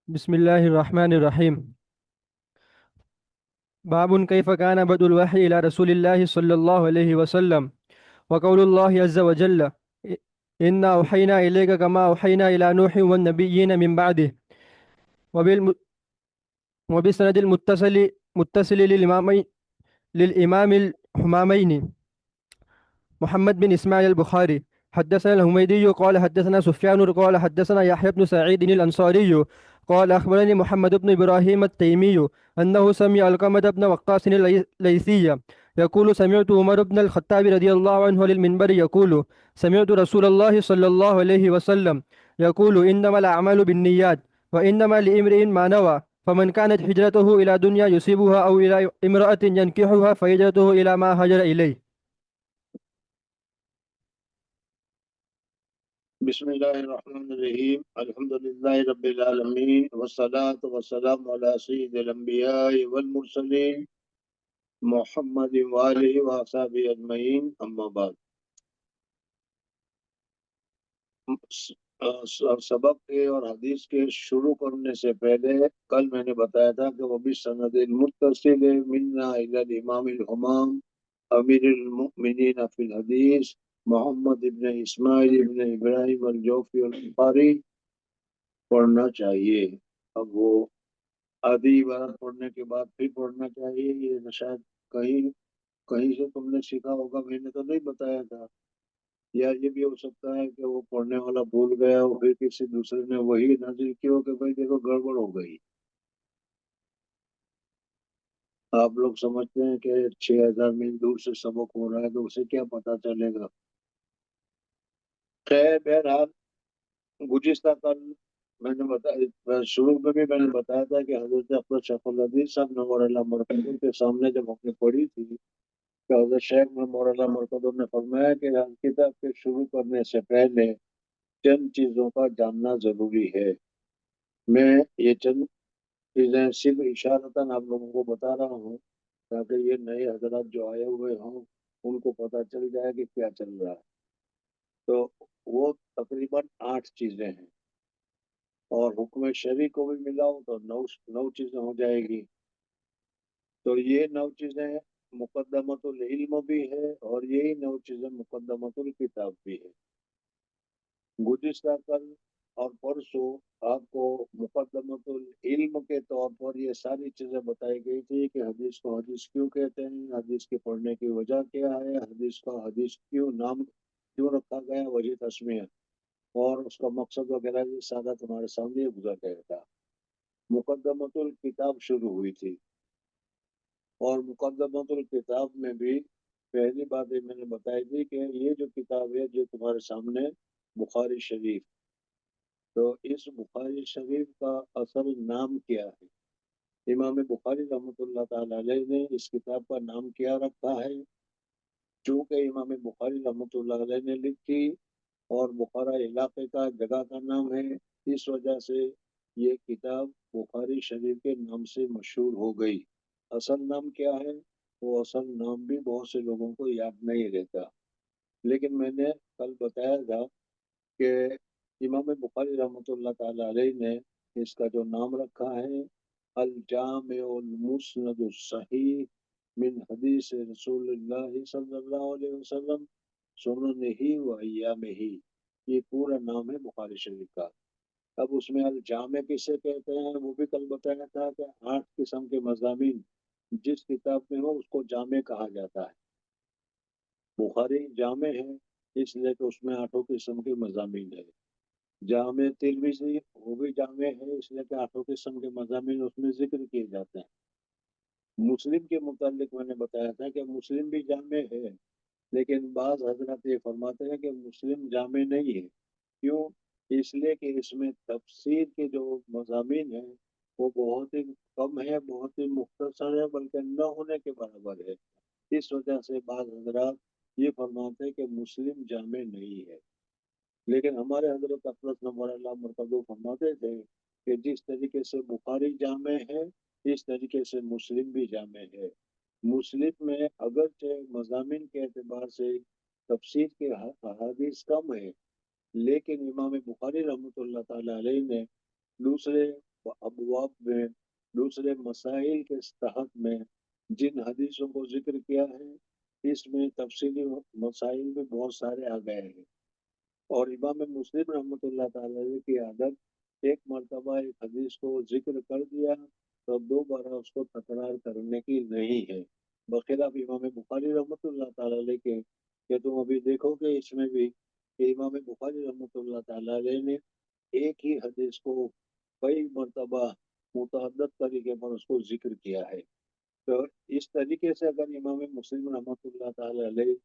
بسم الله الرحمن الرحيم. باب كيف كان بدء الوحي إلى رسول الله صلى الله عليه وسلم. وقول الله عز وجل: إنا أوحينا إليك كما أوحينا إلى نوح والنبيين من بعده. وبالم... وبسند المتصل للإمام الحمامين محمد بن إسماعيل البخاري. حدثنا الهميدي قال حدثنا سفيان قال حدثنا يحيى بن سعيد الأنصاري قال أخبرني محمد بن إبراهيم التيمي أنه سمع علقمة بن وقاص الليثي يقول: سمعت عمر بن الخطاب رضي الله عنه على المنبر يقول: سمعت رسول الله صلى الله عليه وسلم يقول: إنما الأعمال بالنيات وإنما لامرئ ما نوى، فمن كانت هجرته إلى دنيا يصيبها أو إلى امرأة ينكحها فهجرته إلى ما هاجر إليه. بسم اللہ الرحمن الرحیم الحمد للہ رب العالمین والصلاة والسلام علی سید الانبیاء والمرسلین محمد وآلہ وصحبہ اجمعین، اما بعد۔ سبق کے اور حدیث کے شروع کرنے سے پہلے کل میں نے بتایا تھا کہ وہ بھی سند المتصل منا الی الامام الحمام امیر المؤمنین فی الحدیث محمد ابن اسماعیل ابن ابراہیم الجوفی البخاری پڑھنا چاہیے۔ اب وہ آدھی عبارت پڑھنے کے بعد پھر پڑھنا چاہیے، یہ شاید کہیں کہیں سے تم نے سیکھا ہوگا، میں نے تو نہیں بتایا تھا، یا یہ بھی ہو سکتا ہے کہ وہ پڑھنے والا بھول گیا ہو، پھر کسی دوسرے نے وہی نازل کی ہو کہ بھائی دیکھو گڑبڑ ہو گئی۔ آپ لوگ سمجھتے ہیں کہ 6000 میل دور سے سبق ہو رہا ہے تو اسے کیا پتا چلے گا۔ خیر بہرحال گزشتہ کل میں نے بتایا، شروع میں بھی میں نے بتایا تھا کہ حضرت اکبر شیخ الحدیث صاحب نور اللہ مرکزی کے سامنے جب ہم نے پڑھی تھی کہ حضرت شیخ نور اللہ مرکزی نے فرمایا کہ کتاب کے شروع کرنے سے پہلے چند چیزوں کا جاننا ضروری ہے۔ میں یہ چند چیزیں صرف اشارتاً آپ لوگوں کو بتا رہا ہوں تاکہ یہ نئے حضرات جو آئے ہوئے ہوں ان کو پتہ چل جائے کہ کیا چل رہا ہے۔ تو وہ تقریباً 8 چیزیں ہیں، اور حکم شرعی کو بھی ملاؤ تو 9 چیزیں ہو جائے گی۔ تو یہ 9 چیزیں مقدمۃ العلم بھی ہے، اور یہی 9 چیزیں مقدمۃ الکتاب بھی ہے۔ گزشتہ کل اور پرسوں آپ کو مقدمۃ العلم کے طور پر یہ ساری چیزیں بتائی گئی تھی کہ حدیث کو حدیث کیوں کہتے ہیں، حدیث کے پڑھنے کی وجہ کیا ہے، حدیث کا حدیث کیوں نام کیوں رکھا گیا، وہی تسمیہ، اور اس کا مقصد وغیرہ یہ سارا تمہارے سامنے گزر گیا تھا۔ مقدمۃ الکتاب شروع ہوئی تھی، اور مقدمۃ الکتاب میں بھی پہلی بات یہ میں نے بتائی تھی کہ یہ جو کتاب ہے جو تمہارے سامنے بخاری شریف، تو اس بخاری شریف کا اصل نام کیا ہے؟ امام بخاری رحمۃ اللہ تعالی علیہ نے اس کتاب کا نام کیا رکھا ہے؟ چونکہ امام بخاری رحمۃ اللہ علیہ نے لکھی اور بخارا علاقے کا جگہ کا نام ہے، اس وجہ سے یہ کتاب بخاری شریف کے نام سے مشہور ہو گئی۔ اصل نام کیا ہے وہ اصل نام بھی بہت سے لوگوں کو یاد نہیں رہتا، لیکن میں نے کل بتایا تھا کہ امام بخاری رحمۃ اللہ تعالی علیہ نے اس کا جو نام رکھا ہے الجامع المسند الصحیح من حدیث رسول اللہ صلی اللہ علیہ وسلم سننہ و ایامہ، یہ پورا نام ہے بخاری شریف کا۔ اب اس میں الجامع کسے کہتے ہیں وہ بھی کل بتایا تھا کہ 8 قسم کے مضامین جس کتاب میں ہو اس کو جامع کہا جاتا ہے۔ بخاری جامع ہے اس لیے کہ اس میں 8 قسم کے مضامین ہے۔ جامع ترمذی وہ بھی جامع ہے اس لیے کہ 8 قسم کے مضامین اس میں ذکر کیے جاتے ہیں۔ مسلم کے متعلق میں نے بتایا تھا کہ مسلم بھی جامع ہے، لیکن بعض حضرات یہ فرماتے ہیں کہ مسلم جامع نہیں ہے۔ کیوں؟ اس لیے کہ اس میں تفسیر کے جو مضامین ہیں وہ بہت ہی کم ہے، بہت ہی مختصر ہے، بلکہ نہ ہونے کے برابر ہے۔ اس وجہ سے بعض حضرات یہ فرماتے ہیں کہ مسلم جامع نہیں ہے، لیکن ہمارے حضرت اقدس نور اللہ مرتضی فرماتے تھے کہ جس طریقے سے بخاری جامع ہے اس طریقے سے مسلم بھی جامع ہے۔ مسلم میں اگرچہ مضامین کے اعتبار سے تفسیر کے احادیث کم ہے، لیکن امام بخاری رحمۃ اللہ تعالی علیہ نے دوسرے अबवाब में दूसरे मसाइल के तहत में जिन हदीसों को जिक्र किया है इसमें तफसीली मसाइल भी बहुत सारे आ गए हैं। और इमाम मुस्लिम रहमतुल्लाह ताला की आदत एक मर्तबा एक हदीस को जिक्र कर दिया तो दोबारा उसको तकरार करने की नहीं है, बखिलाफ इमाम बुखारी रहमतुल्लाह ताला के कि तुम अभी देखोगे इसमें भी कि इमाम बुखारी रहमतुल्लाह ताला ने एक ही हदीस को कई मर्तबा मुतअद्दिद तरीके पर उसको जिक्र किया है। तो इस तरीके से अगर इमाम मुस्लिम रहमतुल्लाह ताला अलैह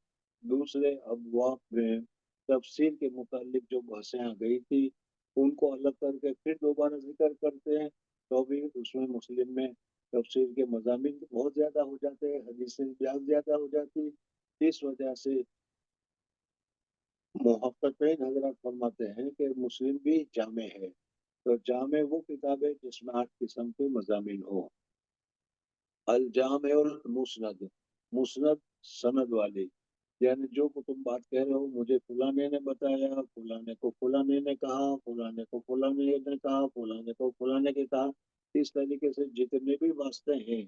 दूसरे अबवाब में तफसीर के मुतालिक जो बहसें आ गई थी उनको अलग करके फिर दोबारा जिक्र करते हैं तो भी उसमें मुस्लिम में तफसीर के मज़ामीन बहुत ज़्यादा हो जाते हैं, हदीसें बहुत ज़्यादा हो जाती। इस वजह से मुहक्किकीन हजरत फरमाते हैं कि मुस्लिम भी जामे है। तो जामे वो किताब है जिसमें 8 किस्म के मज़ामीन हो। अल जामे और मुस्नद, मुस्नद सनद वाली, यानी जो को तुम बात कह रहे हो मुझे फलाने ने बताया, फलाने को फलाने ने कहा, फलाने को फलाने ने कहा, फलाने को फलाने के कहा, इस तरीके से जितने भी वास्ते हैं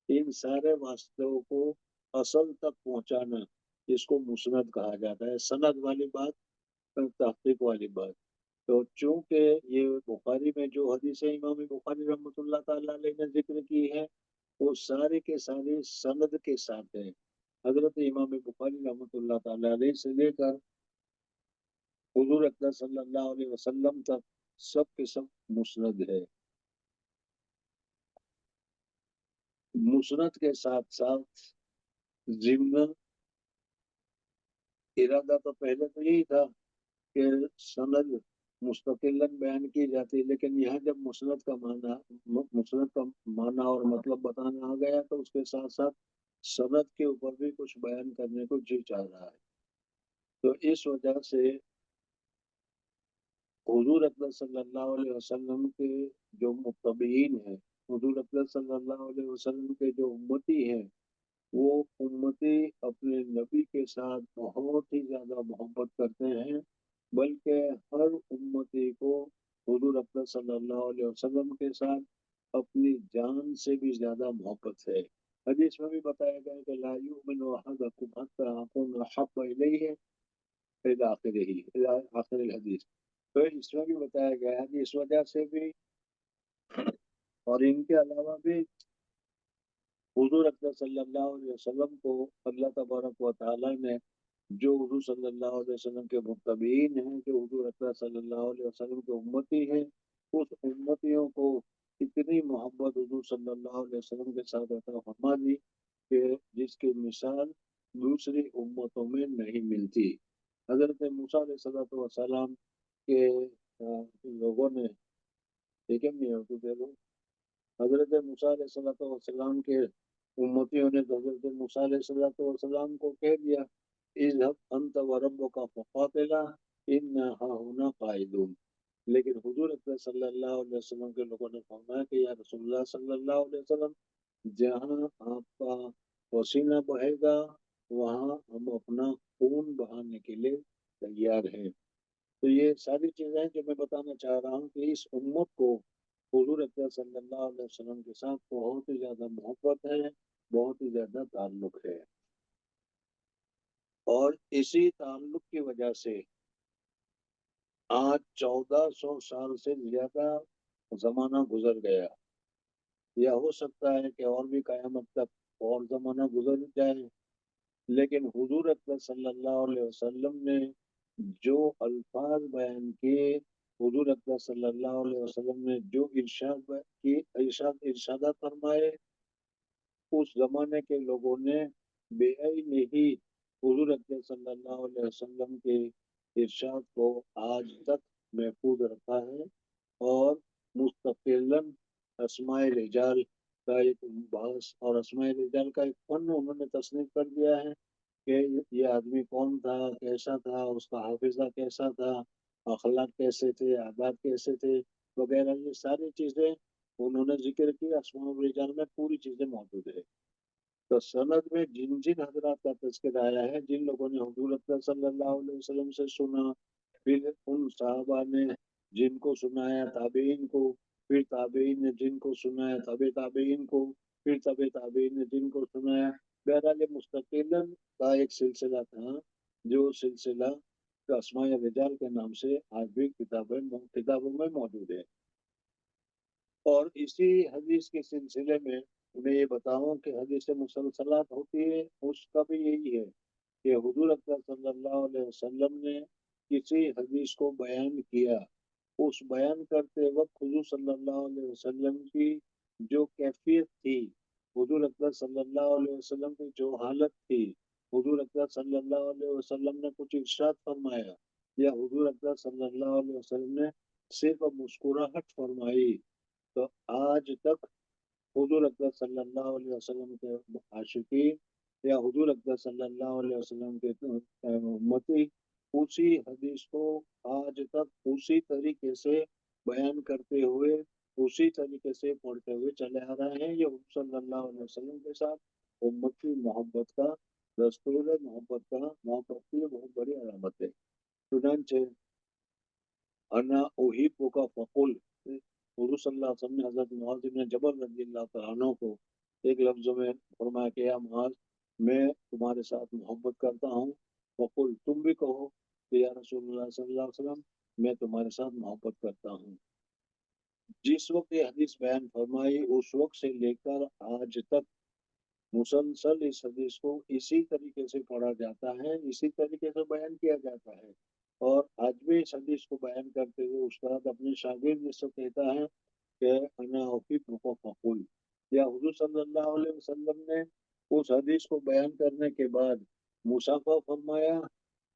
इन सारे वास्तवों को असल तक पहुंचाना इसको मुस्नद कहा जाता है। सनद वाली बात, तहकीक वाली बात। तो चूंकि ये बुखारी में जो हदीसें इमाम बुखारी रहमतुल्लाह ताला अलैह ने जिक्र की है वो सारे के सारे सनद के साथ हैं। हजरत इमाम बुखारी रहमतुल्लाह ताला अलैह से लेकर हुजूर अकरम सल्लल्लाहु अलैहि वसल्लम तक सब के सब मुस्नद है। मुस्नद के साथ साथ जिम्न इरादा तो पहले तो यही था कि सनद मुस्तकिलन बयान की जाती, लेकिन यहाँ जब मुस्नद का माना और मतलब बताना आ गया तो उसके साथ साथ सनद के ऊपर भी कुछ बयान करने को जी चाह रहा है। तो इस वजह से हुजूर अकरम सल्लल्लाहु अलैहि वसल्लम के जो मुत्तबईन हैं, हुजूर अकरम सल्लल्लाहु अलैहि वसल्लम के जो उम्मती हैं, वो उम्मती अपने नबी के साथ बहुत ही ज्यादा मोहब्बत करते हैं, बल्कि हर उम्मती को हुजूर अकरम सल्लल्लाहु अलैहि वसल्लम के साथ अपनी जान से भी ज्यादा मोहब्बत है। हदीस में भी बताया गया है कि ला युमिनु अहदुकुम हत्ता अकूना अहब्बा इलैहि इला आखिरिही, इला आखिरिल हदीस। तो इसमें भी बताया गया है कि इस वजह से भी और इनके अलावा भी हुजूर अकरम सल्लल्लाहु अलैहि वसल्लम को अल्लाह तबारक व तआला ने जो हुजूर सल्लल्लाहु अलैहि वसल्लम के मुत्तबईन हैं, जो हुजूर अकरम सल्लल्लाहु अलैहि वसल्लम के उम्मती हैं, उस उम्मतियों को इतनी मोहब्बत हुजूर सल्लल्लाहु अलैहि वसल्लम के साथ अता फरमा दी कि जिसकी मिसाल दूसरी उम्मतों में नहीं मिलती। हजरत मूसा अलैहि सलाम के लोगों ने, ठीक है नहीं होती थे लोग, हजरत मूसा अलैहिस्सलाम के उम्मतियों ने तो हजरत मूसा अलैहिस्सलाम को कह दिया इज़हब अंत व रब्बुका फक़ातिला इन्ना हाहुना काइदून। लेकिन हुजूर अकरम सल्लल्लाहु अलैहि वसल्लम के लोगों ने फरमाया कि या रसूलुल्लाह सल्लल्लाहु अलैहि वसल्लम, जहाँ आपका पसीना बहेगा वहाँ हम अपना खून बहाने के लिए तैयार हैं। तो ये सारी चीजें जो मैं बताना चाह रहा हूँ कि इस उम्मत को हुजूर अकरम सल्लल्लाहु अलैहि वसल्लम के साथ बहुत ही ज्यादा मोहब्बत है, बहुत ही ज्यादा ताल्लुक है। और इसी ताल्लुक की वजह से आज 1400 साल से ज्यादा जमाना गुजर गया, या हो सकता है कि और भी कयामत तक और जमाना गुजर जाए, लेकिन हुजूर अकरम सल्लल्लाहु अलैहि वसल्लम ने जो अल्फाज बयान किए, हुजूर अकरम सल्लल्लाहु अलैहि वसल्लम ने जो इरशादात फरमाए, उस जमाने के लोगों ने बेआईन ही हुजूर अकरम सल्लल्लाहु अलैहि वसल्लम के इरशाद को आज तक महफूज रखा है। और मुस्तकिलन अस्माए रिजाल का एक बहस और अस्माए रिजाल का एक फन उन्होंने तस्नीफ कर दिया है कि ये आदमी कौन था, कैसा था, उसका हाफिजा कैसा था, अखलाक कैसे थे, आदाब कैसे थे, वगैरह ये सारी चीजें उन्होंने जिक्र की। अस्माउल रिजाल में पूरी चीजें मौजूद है। तो सनद में जिन जिन हजरात का तज़किरा आया है, जिन लोगों ने हुजूर अकरम सल्लल्लाहु अलैहि वसल्लम से सुना, फिर उन साहबा ने जिनको सुनाया, ताबीन को, फिर ताबेइन ने जिनको सुनाया, तबे ताबेइन को, फिर तबे ताबेइन ने जिनको सुनाया। बहरहाल ये मुस्तकिलन का एक सिलसिला था, जो सिलसिला अस्माए रिजाल के नाम से आज भी किताबों में मौजूद है। और इसी हदीस के सिलसिले में मैं ये बताऊं कि हदीस मुसलसलात होती है, उसका भी यही है कि हुजूर अकरम सल्लल्लाहु अलैहि वसल्लम ने किसी हदीस को बयान किया, उस बयान करते वक्त हुजूर सल्लल्लाहु अलैहि वसल्लम की जो कैफियत थी, हुजूर अकरम सल्लल्लाहु अलैहि वसल्लम की जो हालत थी, हुजूर अकरम सल्लल्लाहु अलैहि वसल्लम ने कुछ इरशाद फरमाया या हुजूर अकरम सल्लल्लाहु अलैहि वसल्लम ने सिर्फ मुस्कुराहट फरमाई, तो आज तक हुजूर अकबर सल्लल्लाहु अलैहि वसल्लम के आशिकीन या हुजूर अकबर सल्लल्लाहु अलैहि वसल्लम के उम्मती उसी हदीस को आज तक उसी तरीके से बयान करते हुए, उसी तरीके से पढ़ते हुए चले आ रहे हैं। ये हुजूर सल्लल्लाहु अलैहि वसल्लम के साथ उम्मत की मोहब्बत का दस्तूर है, मोहब्बत की बहुत बड़ी अलामत है। चुनांचे अना उहिब्बु का फकुल, हुजूर सल्लल्लाहु अलैहि वसल्लम ने हजरत मुआज इब्न जबल रज़ियल्लाहु तआला अन्हु को एक लफ्जों में फरमाया कि या मुआज, मैं तुम्हारे साथ मोहब्बत करता हूँ। फकुल, तुम भी कहो कि या रसूलुल्लाह सल्लल्लाहु अलैहि वसल्लम, मैं तुम्हारे साथ मोहब्बत करता हूँ। जिस वक्त ये हदीस बयान फरमाई, उस वक्त से लेकर आज तक मुसलसल इस हदीस को इसी तरीके से पढ़ा जाता है, इसी तरीके से बयान किया जाता है। और आज भी इस हदीस को बयान करते हुए उस्ताद अपने शागिर्द से कहता है कि अना उहिब्बुका फकुल, या हुजूर सल्लल्लाहु अलैहि वसल्लम ने उस हदीस को बयान करने के बाद मुसाफा फरमाया,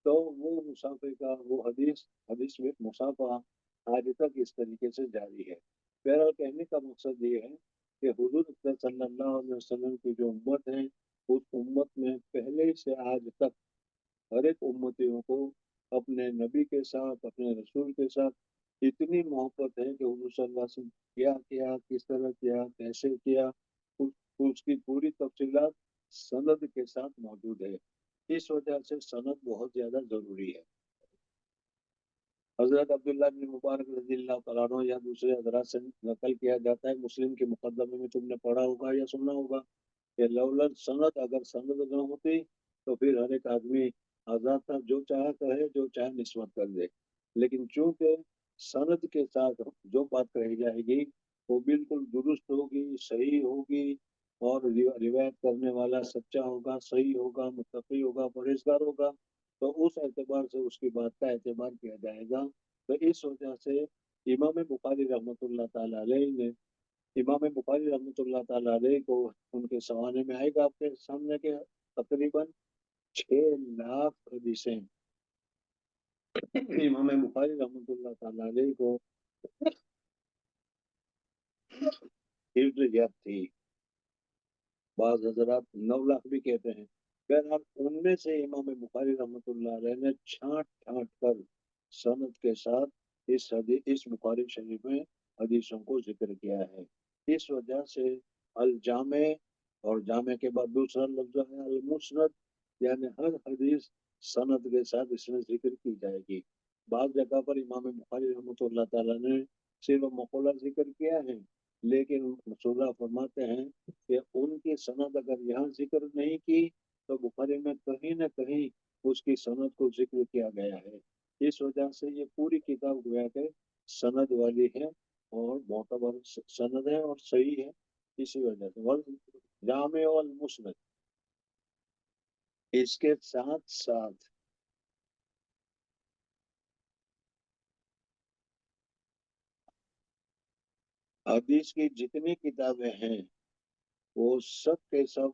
तो वो मुसाफे का वो हदीस हदीस में मुसाफा आज तक इस तरीके से जारी है। बहरहाल कहने का मकसद ये है कि हुजूर अकरम सल्लल्लाहु अलैहि वसल्लम की जो उम्मत है, उस उम्मत में पहले से आज तक हर एक उम्मतियों को अपने नबी के साथ, अपने रसूल के साथ इतनी मोहब्बत है कि हुजूर सल्लल्लाहु अलैहि वसल्लम क्या किया, किस तरह किया, कैसे किया, उस, उसकी पूरी तफसीलात सनद के साथ मौजूद है। इस वजह से सनद बहुत ज्यादा जरूरी है। हजरत अब्दुल्लाह बिन मुबारक रज़ियल्लाहु तआला अन्हु या दूसरे हजरात से नकल किया जाता है, मुस्लिम के मुकदमे में तुमने पढ़ा होगा या सुना होगा कि लौलत सनद, अगर सनद न होती तो फिर हर एक आदमी आजाद था, जो चाहे कहे, जो चाहे निस्बत कर दे। लेकिन चूंकि सनद के साथ जो बात कही जाएगी वो बिल्कुल दुरुस्त होगी, सही होगी, और रिवायत करने वाला सच्चा होगा, सही होगा, मुत्तकी होगा, परहेजगार होगा, तो उस एतबार से उसकी बात का एतबार किया जाएगा। तो इस वजह से इमाम बुखारी रहमतुल्लाह ताला अलैह ने इमाम बुखारी रहमतुल्लाह ताला अलैह को उनके सवाने में आएगा आपके सामने के तकरीबन 6 लाख हदीसें इमाम बुखारी रहमतुल्लाह ताला अलैह को हिफ्ज याद थी। बाज हजरात 9 लाख भी कहते हैं। बहरहाल उनमें से इमाम बुखारी रहमतुल्लाह अलैह ने छांट छांट कर सनद के साथ इस बुखारी शरीफ में हदीसों को जिक्र किया है। इस वजह से अल जामे, और जामे के बाद दूसरा लफ्ज है अल मुस्नद, यानी हर हदीस सनद के साथ इसमें जिक्र की जाएगी। बाद जगह पर इमाम बुखारी रहमतुल्लाह ताला ने सिर्फ मकौला जिक्र किया है, लेकिन मसूदा फरमाते हैं कि उनकी सनद अगर यहाँ जिक्र नहीं की तो बुखारी में कहीं ना कहीं उसकी सनद को जिक्र किया गया है। इस वजह से ये पूरी किताब गोया के सनद वाली है और मोतबर सनद है और सही है। इसी वजह से वल जामे वल मुस्नद, इसके साथ साथ हदीस की जितनी किताबें हैं वो सब के सब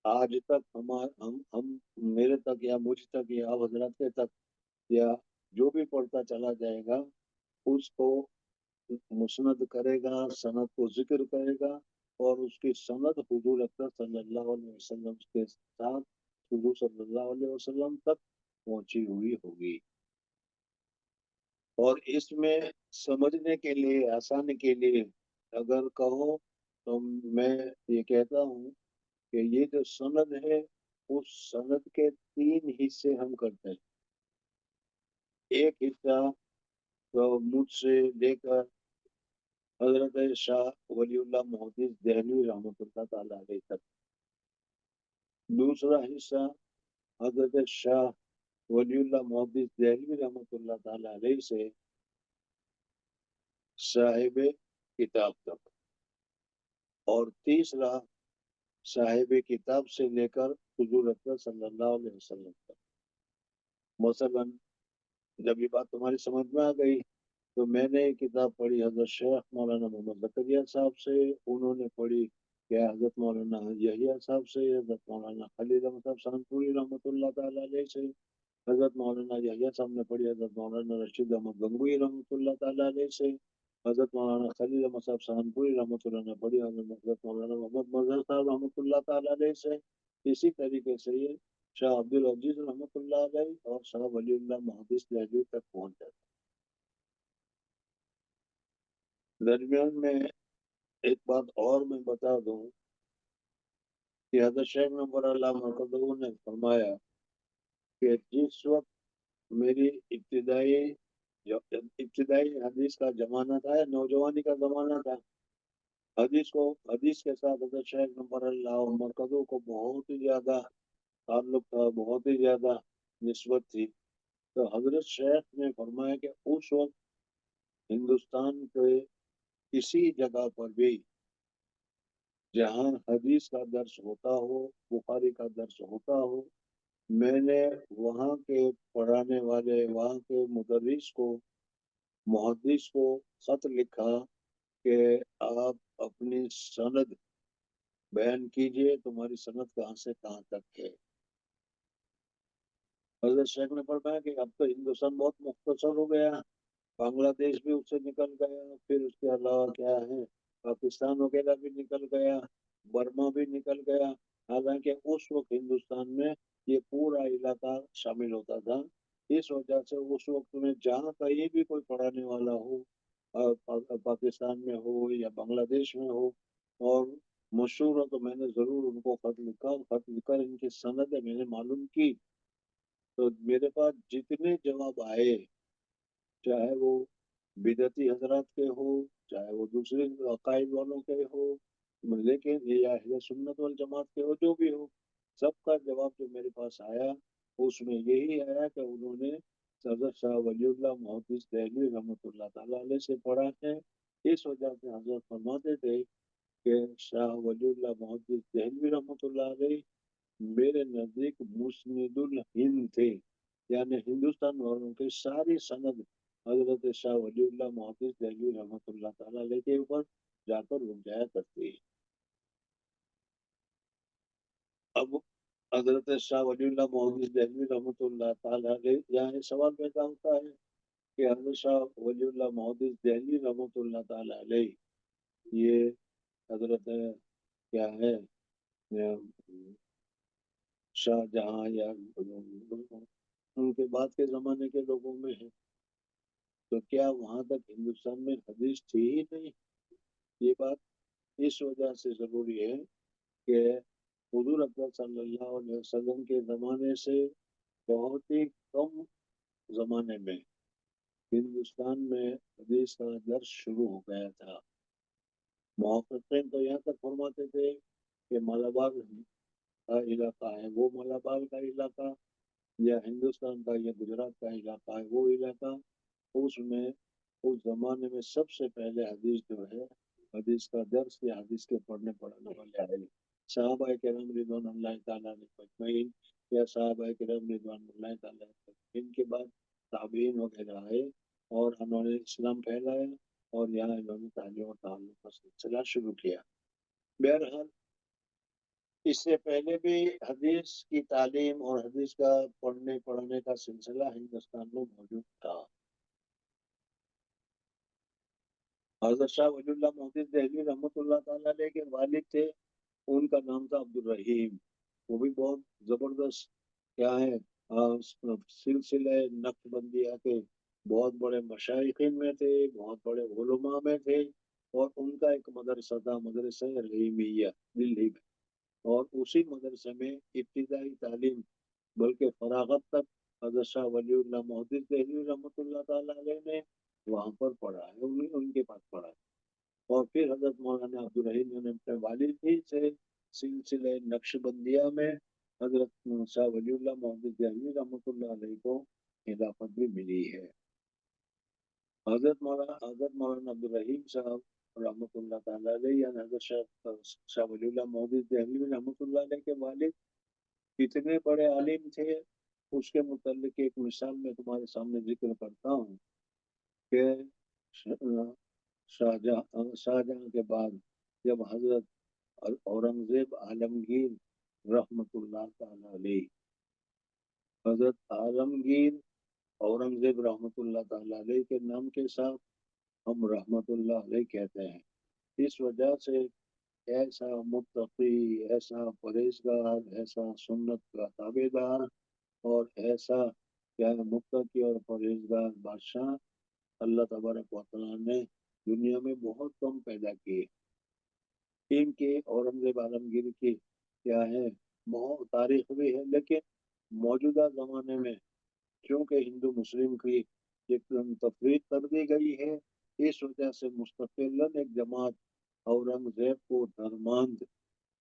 आज तक हम मेरे तक या मुझ तक या आप हजरत के तक या जो भी पढ़ता चला जाएगा उसको मुस्नद करेगा, सनद को जिक्र करेगा, और उसकी सनद हुजूर अकरम सल्लल्लाहु अलैहि वसल्लम के साथ हुजूर सल्लल्लाहु अलैहि वसल्लम तक पहुंची हुई होगी। और इसमें समझने के लिए, आसानी के लिए अगर कहो तो मैं ये कहता हूँ कि ये जो सनद है उस सनद के 3 हिस्से हम करते हैं। एक हिस्सा तो मुझसे लेकर حضرت شاہ ولی اللہ محدث دہلوی رحمۃ اللہ تعالی علیہ تک. دوسرا حصہ حضرت شاہ ولی اللہ محدث دہلوی رحمۃ اللہ تعالی علیہ سے صاحب کتاب تک. اور تیسرا صاحب کتاب سے لے کر حضور اکرم صلی اللہ علیہ وسلم تک. مثلاً جب یہ بات تمہاری سمجھ میں آ گئی تو میں نے یہ کتاب پڑھی حضرت شیخ مولانا محمد زکریا صاحب سے. انہوں نے پڑھی کہ حضرت مولانا یحییٰ صاحب سے, حضرت مولانا خلیل احمد صاحب سانپوری رحمۃ اللہ تعالی علیہ سے. حضرت مولانا یحییٰ صاحب نے پڑھی حضرت مولانا رشید احمد گنگوئی رحمۃ اللہ تعالی علیہ سے. حضرت مولانا خلیل احمد صاحب سہارنپوری رحمۃ اللہ نے پڑھی حضرت مولانا محمد مظہر صاحب رحمۃ اللہ تعالی علیہ سے. اسی طریقے سے یہ شاہ عبد العزیز رحمۃ اللہ علیہ اور شاہ ولی اللہ محدث دہلوی تک پہنچ جاتا. درمیان میں ایک بات اور میں بتا دوں کہ حضرت شیخ نمبر اللہ مرکزو نے فرمایا کہ جس وقت میری ابتدائی حدیث کا زمانہ تھا یا نوجوانی کا زمانہ تھا, حدیث کے ساتھ حضرت شیخ نمبر اللہ مرکزو کو بہت ہی زیادہ تعلق تھا, بہت ہی زیادہ نسبت تھی. تو حضرت شیخ نے فرمایا کہ اس وقت ہندوستان کے کسی جگہ پر بھی جہاں حدیث کا درس ہوتا ہو, بخاری کا درس ہوتا ہو, میں نے وہاں کے پڑھانے والے, وہاں کے مدرس کو, محدث کو خط لکھا کہ آپ اپنی سند بیان کیجئے, تمہاری سند کہاں سے کہاں تک ہے. حضرت شیخ نے فرمایا کہ اب تو ہندوستان بہت مختصر ہو گیا, بنگلہ دیش بھی اس سے نکل گیا, پھر اس کے علاوہ کیا ہے پاکستان وغیرہ بھی نکل گیا, برما بھی نکل گیا. حالانکہ اس وقت ہندوستان میں یہ پورا علاقہ شامل ہوتا تھا. اس وجہ سے اس وقت میں جہاں کہیں بھی کوئی پڑھانے والا ہو, پاکستان میں ہو یا بنگلہ دیش میں ہو, اور مشہور ہو, تو میں نے ضرور ان کو خط لکھا, اور خط لکھ کر ان کی سندیں میں نے معلوم کی. تو میرے پاس جتنے جواب آئے, چاہے وہ بدعتی حضرات کے ہو, چاہے وہ دوسرے عقائد والوں کے ہو, لیکن یا اہل سنت والجماعت کے ہو, جو بھی ہو, سب کا جواب جو میرے پاس آیا اس میں یہی آیا کہ انہوں نے حضرت شاہ ولی اللہ محدث دہلوی رحمۃ اللہ تعالی علیہ سے پڑھا ہے. اس وجہ سے حضرت فرماتے تھے کہ شاہ ولی اللہ محدث دہلوی رحمۃ اللہ علیہ میرے نزدیک مسند الہند تھے, یعنی ہندوستان والوں کے ساری سند حضرت شاہ ولی اللہ محدث دہلوی رحمۃ اللہ تعالی علیہ کے اوپر جا کر رک جایا کرتی ہے. اب حضرت شاہ ولی اللہ محدث دہلوی رحمۃ اللہ تعالی علیہ, یہاں یہ سوال پیدا ہوتا ہے کہ حضرت شاہ ولی اللہ محدث دہلوی رحمۃ اللہ تعالی علیہ یہ حضرت کیا ہے شاہ جہاں یا ان کے بعد کے زمانے کے لوگوں میں ہے, تو کیا وہاں تک ہندوستان میں حدیث تھی ہی نہیں. یہ بات اس وجہ سے ضروری ہے کہ حضور اکرم صلی اللہ علیہ وسلم کے زمانے سے بہت ہی کم زمانے میں ہندوستان میں حدیث کا درس شروع ہو گیا تھا. محققین تو یہاں تک فرماتے تھے کہ مالابار کا علاقہ ہے وہ مالابار کا علاقہ, یا ہندوستان کا یا گجرات کا علاقہ ہے وہ علاقہ, اس میں اس زمانے میں سب سے پہلے حدیث جو ہے, حدیث کا درس یا حدیث کے پڑھنے پڑھانے والے آئے صحابہ کرام رضوان اللہ تعالیٰ مجمعین, یا صحابہ کرام رضوان اللہ تعالیٰ. ان کے بعد تابعین وغیرہ آئے اور انہوں نے اسلام پھیلایا, اور یہاں انہوں نے تعلیم و تعلم کا سلسلہ شروع کیا. بہرحال اس سے پہلے بھی حدیث کی تعلیم اور حدیث کا پڑھنے پڑھانے کا سلسلہ ہندوستان میں موجود تھا. حضرت شاہ ولی اللہ محدث دہلوی رحمۃ اللہ تعالی علیہ کے والد تھے, ان کا نام تھا عبد الرحیم. وہ بھی بہت زبردست کیا ہے سلسلہ نقشبندیہ کے بہت بڑے مشائخین میں تھے, بہت بڑے علماء میں تھے, اور ان کا ایک مدرسہ تھا مدرسہ رحیمیہ دلی میں, اور اسی مدرسے میں ابتدائی تعلیم بلکہ فراغت تک حضرت شاہ ولی اللہ محدث دہلوی رحمۃ اللہ تعالی علیہ نے وہاں پر پڑھا ہے, ان کے پاس پڑھا ہے. اور پھر حضرت مولانا عبدالرحیم نے اپنے والد ہی سے سلسلہ نقشبندیہ میں حضرت شاہ ولی اللہ محمد دہلوی رحمۃ اللہ علیہ کو خلافت بھی ملی ہے۔ حضرت مولانا عبدالرحیم صاحب رحمۃ اللہ تعالیٰ علیہ یعنی حضرت شاہ ولی اللہ محمد دہلوی رحمۃ اللہ علیہ کے والد کتنے بڑے عالم تھے، اس کے متعلق ایک مثال میں تمہارے سامنے ذکر کرتا ہوں کہ شاہجہاں کے بعد جب حضرت اورنگزیب عالمگیر رحمت اللہ تعالی علیہ، حضرت عالمگیر اورنگزیب رحمت اللہ تعالی علیہ کے نام کے ساتھ ہم رحمت اللہ علیہ کہتے ہیں، اس وجہ سے ایسا متقی، ایسا پرہیزگار، ایسا سنت کا تابع دار اور ایسا کیا متقی اور پرہیزگار بادشاہ اللہ تبارک و تعالیٰ نے دنیا میں بہت کم پیدا کیے۔ ان کے اورنگزیب عالمگیر کی کیا ہے بہت تاریخ بھی ہے، لیکن موجودہ زمانے میں چونکہ ہندو مسلم کی ایک تفریق کر دی گئی ہے، اس وجہ سے مستقل ایک جماعت اورنگزیب کو دھرماند،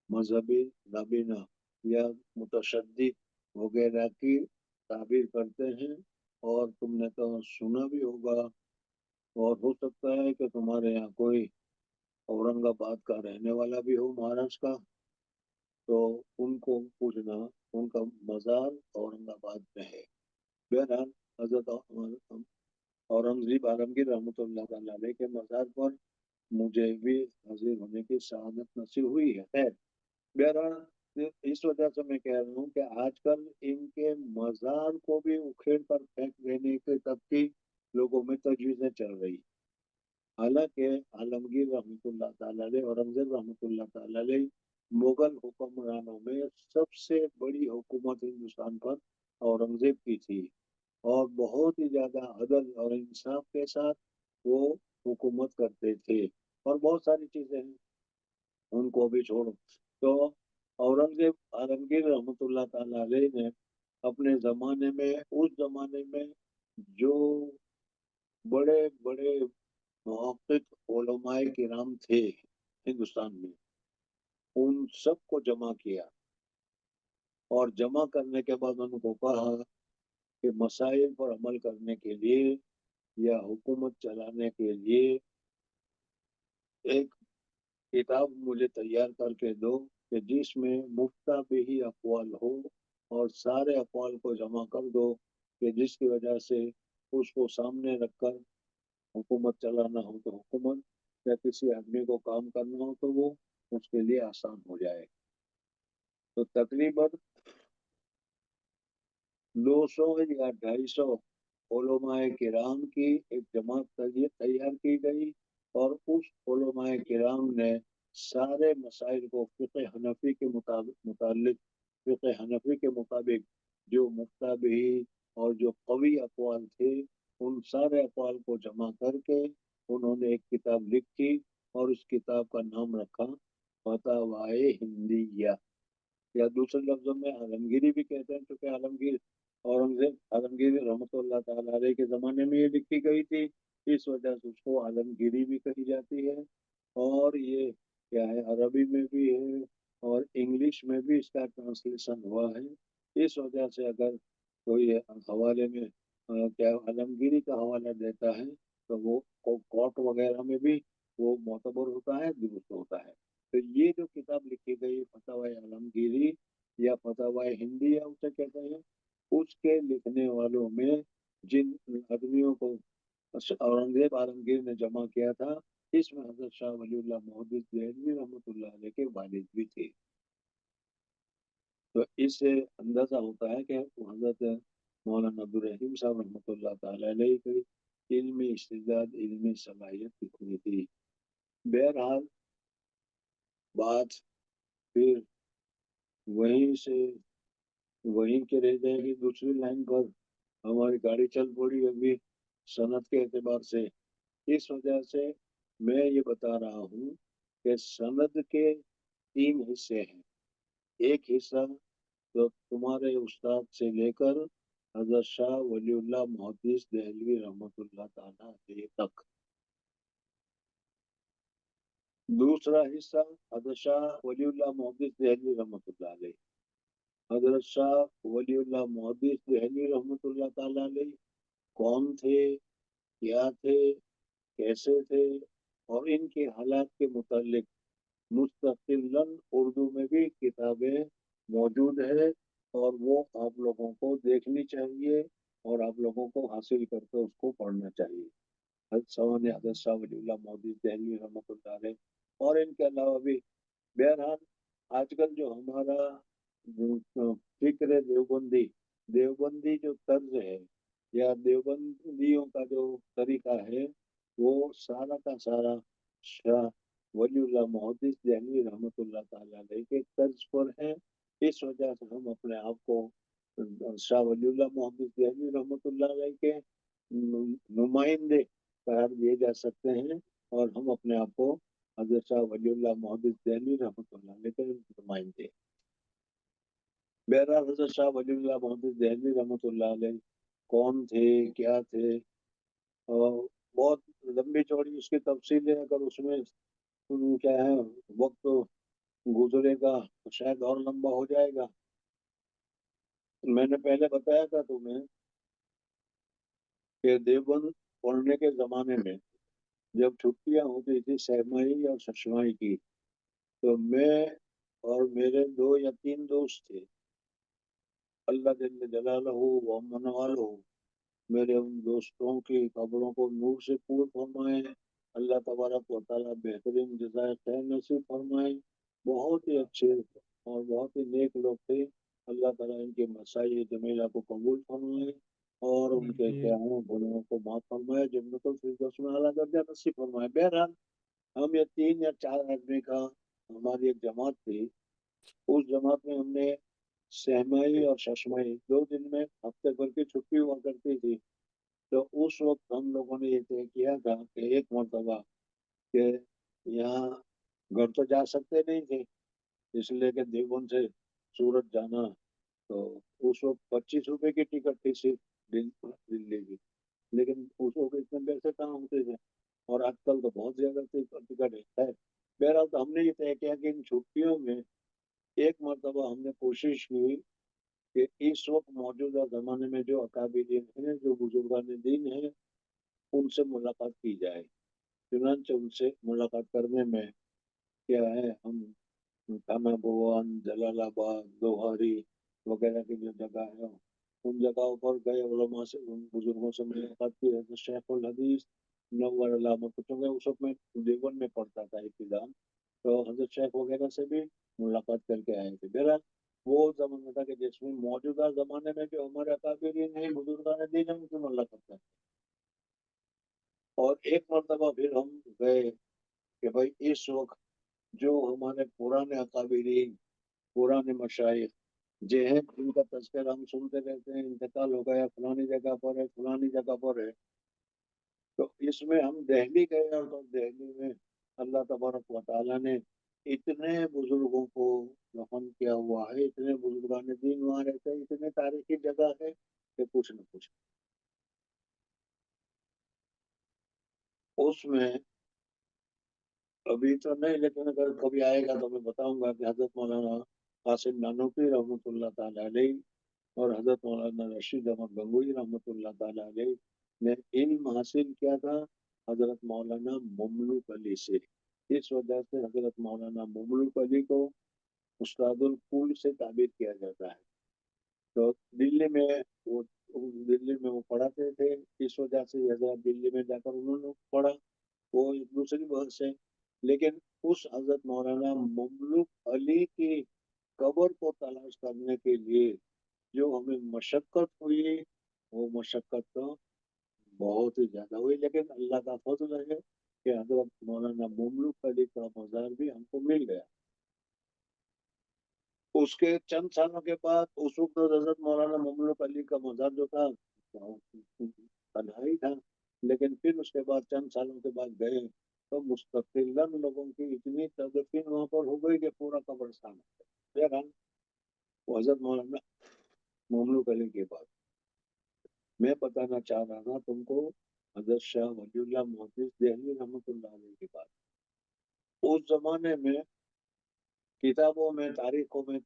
مذہبی نابینا یا متشدد وغیرہ کی تعبیر کرتے ہیں۔ اور تم نے تو سنا بھی ہوگا، اور ہو سکتا ہے کہ تمہارے یہاں کوئی اورنگ آباد کا رہنے والا بھی ہو مہاراشٹر کا، تو ان کو پوچھنا ان کا مزار اورنگ آباد میں ہے۔ بہرحال حضرت اورنگزیب عالمگیر رحمۃ اللہ تعالی علیہ کے مزار پر مجھے بھی حاضر ہونے کی سعادت نصیب ہوئی ہے۔ خیر، بہرحال اس وجہ سے میں کہہ رہا ہوں کہ آج کل ان کے مزار کو بھی اکھیڑ کر پھینک دینے کے تک کی لوگوں میں تجویزیں چل رہی، حالانکہ عالمگیر رحمۃ اللہ تعالی علیہ، اورنگزیب رحمۃ اللہ تعالی علیہ مغل حکمرانوں میں سب سے بڑی حکومت ہندوستان پر اورنگزیب کی تھی، اور بہت ہی زیادہ عدل اور انصاف کے ساتھ وہ حکومت کرتے تھے، اور بہت ساری چیزیں ہیں ان کو بھی چھوڑو تو اورنگزیب عالمگیر رحمۃ اللہ تعالی علیہ نے اپنے زمانے میں، اس زمانے میں جو بڑے بڑے محقق علماء کرام تھے ہندوستان میں، ان سب کو جمع کیا، اور جمع کرنے کے بعد ان کو کہا کہ مسائل پر عمل کرنے کے لیے یا حکومت چلانے کے لیے ایک کتاب مجھے تیار کر کے دو کہ جس میں مفتہ بھی اقوال ہو، اور سارے اقوال کو جمع کر دو کہ جس کی وجہ سے اس کو سامنے رکھ کر حکومت چلانا ہو تو حکومت، یا کسی آدمی کو کام کرنا ہو تو وہ اس کے لیے آسان ہو جائے۔ تو تقریباً 200 یا 250 علماء کرام کی ایک جماعت تیار کی گئی، اور اس علماء کرام نے سارے مسائل کو فقہ حنفی کے متعلق فقہ حنفی کے مطابق جو مفتابی اور جو قوی اقوال تھے، ان سارے اقوال کو جمع کر کے انہوں نے ایک کتاب لکھی، اور اس کتاب کا نام رکھا فتاوائے ہندیہ، یا دوسرے لفظوں میں عالمگیری بھی کہتے ہیں، کیونکہ اورنگزیب عالمگیر رحمۃ اللہ تعالی علیہ کے زمانے میں یہ لکھی گئی تھی، اس وجہ سے اس کو عالمگیری بھی کہی جاتی ہے۔ اور یہ کیا ہے، عربی میں بھی ہے اور انگلش میں بھی اس کا ٹرانسلیشن ہوا ہے، اس وجہ سے اگر کوئی حوالے میں کیا عالمگیری کا حوالہ دیتا ہے تو وہ کورٹ وغیرہ میں بھی وہ معتبر ہوتا ہے، درست ہوتا ہے۔ تو یہ جو کتاب لکھی گئی فتاوی عالمگیری یا فتاوی ہندیہ اسے کہتے ہیں، اس کے لکھنے والوں میں جن آدمیوں کو اورنگزیب عالمگیر نے جمع کیا تھا، اس میں حضرت شاہ ولی اللہ محدث دہلوی رحمۃ اللہ علیہ کے والد بھی تھے۔ تو اس سے اندازہ ہوتا ہے کہ حضرت مولانا عبدالرحیم صاحب رحمۃ اللہ تعالی علیہ کی علمی استعداد، علمی صلاحیت کتنی تھی۔ بہرحال بات پھر وہیں سے وہیں کے رہ جائے گی، دوسری لائن پر ہماری گاڑی چل پڑی ابھی صنعت کے اعتبار سے۔ اس وجہ سے میں یہ بتا رہا ہوں کہ سند کے 3 حصے ہیں۔ ایک حصہ تو تمہارے استاد سے لے کر حضرت شاہ ولی اللہ محدث دہلوی رحمۃ اللہ تعالی علیہ تک، दूसरा हिस्सा हजरत शाह वलीउल्लाह मोहद्दिस दहलवी रहमतुल्लाह अलैह। हजरत शाह वलीउल्लाह मोहद्दिस दहलवी रहमतुल्लाह ताला अलैह कौन थे, क्या थे, कैसे थे, और इनके हालात के मुतालिक मुस्तकिलन उर्दू में भी किताबें मौजूद है, और वो आप लोगों को देखनी चाहिए और आप लोगों को हासिल करके उसको पढ़ना चाहिए। सवान हजरत शाह वलीउल्लाह मोहद्दिस दहलवी रहमतुल्लाह अलैह। और इनके अलावा भी बहरहाल आजकल जो हमारा फिक्र देवबंदी देवबंदी जो तर्ज है या देवबंदियों का जो तरीका है, वो सारा का सारा शाह वलीउल्लाह मोहद्दिस दहलवी रहमतुल्लाह ताला अलैह के तर्ज पर है। इस वजह से हम अपने आप को शाह वलीउल्लाह मोहद्दिस दहलवी रहमतुल्लाह अलैह के नुमाइंदे करार दिए जा सकते हैं, और हम अपने आप को हजरत शाह वलीउल्लाह मोहद्दिस दहलवी रहमतुल्लाह अलैह के नुमाइंदे। बहरहाल हजरत शाह वलीउल्लाह मोहद्दिस दहलवी रहमतुल्लाह अलैह कौन थे, क्या थे, और बहुत लंबी चौड़ी उसकी तफसील है। अगर उसमें क्या है वक्त गुजरेगा तो शायद और लंबा हो जाएगा। मैंने पहले बताया था तुम्हें कि देवबंद पढ़ने के जमाने में जब छुट्टियां होती थी सहमाई और शशमाई की, तो मैं और मेरे 2 या 3 दोस्त थे, अल्लाह जल्ल जलालहू व मनवालहू मेरे उन दोस्तों की कब्रों को नूर से पूर फरमाए। अल्लाह तबारक व तआला बेहतरीन जज़ाए खैर नसीब फरमाए। बहुत ही अच्छे और बहुत ही नेक लोग थे। अल्लाह ताला इनके मसाई जमीला को कबूल फरमाए और उनके जी क्या है गुनाहों को माफ फरमाए, जन्नतुल फिरदौस में आला दर्जा नसीब फरमाए। बहरहाल हम ये 3 या 4 आदमी का हमारी एक जमात थी। उस जमात में हमने सहमाई और शशमाई 2 दिन में हफ्ते भर की छुट्टी हुआ करती थी। तो उस वक्त हम लोगों ने ये तय किया था कि एक मरतबा के यहाँ घर तो जा सकते नहीं थे, इसलिए कि देवबंद से सूरत जाना, तो उस वक्त 25 रुपए की टिकट थी सिर्फ दिल्ली की। लेकिन उस वक्त इतने पैसे कहाँ होते थे, और आजकल तो बहुत ज्यादा टिकट है। बहरहाल तो हमने ये तय किया कि इन छुट्टियों में एक मरतबा हमने कोशिश की कि इस वक्त मौजूदा जमाने में जो अकाबिरीन हैं, जो बुजुर्गान दीन हैं, उनसे मुलाकात की जाए। चुनांचे उनसे मुलाकात करने में क्या है, हम थाना भवन, जलालाबाद, लोहारी वगैरह की जो जगह है, उन जगहों पर गए, उलमा से उन बुजुर्गों से मुलाकात की। हज़रत शेखुल हदीस नव्वर अल्लाह मरकज़, चूंकि उस वक्त मैं देवबंद में पढ़ता था इब्तिदान, तो हजरत शेख वगैरह से भी मुलाकात करके आए थे। बहरहाल वो जमाना था कि जिसमें मौजूदा जमाने में जो हमारे अकाबिरीन हैं, बुजुर्गान दीन है, उनकी मुलाकात करते। और एक मरतबा फिर हम गए कि भाई इस वक्त जो हमारे पुराने अकाबिरीन, पुराने मशाइख जो हैं, जिनका तज़किरा हम सुनते रहते हैं, इंतकाल हो गया, फलानी जगह पर है, फलानी जगह पर है, तो इसमें हम दिल्ली गए। और तो दिल्ली में अल्लाह तबारक व तआला ने इतने बुजुर्गों को दफन किया हुआ है, इतने बुजुर्गान दीन वहाँ रहते हैं, इतने तारीखी जगह है कि कुछ न कुछ। उसमें अभी तो नहीं, लेकिन अगर कभी आएगा तो मैं बताऊंगा कि हजरत मौलाना कासिम नानूतवी रहमतुल्लाह ताला अलैह और हजरत मौलाना रशीद अहमद गंगोई रहमतुल्लाह ताला अलैह ने इल्म हासिल किया था हजरत मौलाना ममलूक अली से। इस वजह से हजरत मौलाना ममलूक अली को उस्तादुल कुल से ताबीर किया जाता है। तो वो दिल्ली में वो पढ़ाते थे, इस वजह से हजरत दिल्ली में जाकर उन्होंने पढ़ा। वो एक दूसरी बहस है। लेकिन उस हजरत मौलाना ममलूक अली की कब्र को तलाश करने के लिए जो हमें मशक्कत हुई, वो मशक्कत तो बहुत ही ज्यादा हुई, लेकिन अल्लाह का फजल है कि हजरत मौलाना ममलूक अली का मजार भी हमको मिल गया। उसके चंद सालों के बाद उस वक्त हजरत मौलाना ममलूक अली का मजार जो था तनहा ही था। लेकिन फिर उसके बाद चंद सालों के बाद गए तो मुस्तकिलन लोगों की इतनी तदफीन वहां पर हो गई कि पूरा कब्रिस्तान हो गया। बहरहाल वो हजरत मौलाना ममलूक अली के बाद मैं बताना चाह रहा था तुमको हजरत शाह वलीउल्लाह मोहद्दिस दहलवी रहमतुल्लाह अलैह के बाद। اس زمانے میں کتابوں میں، تاریخوں میں،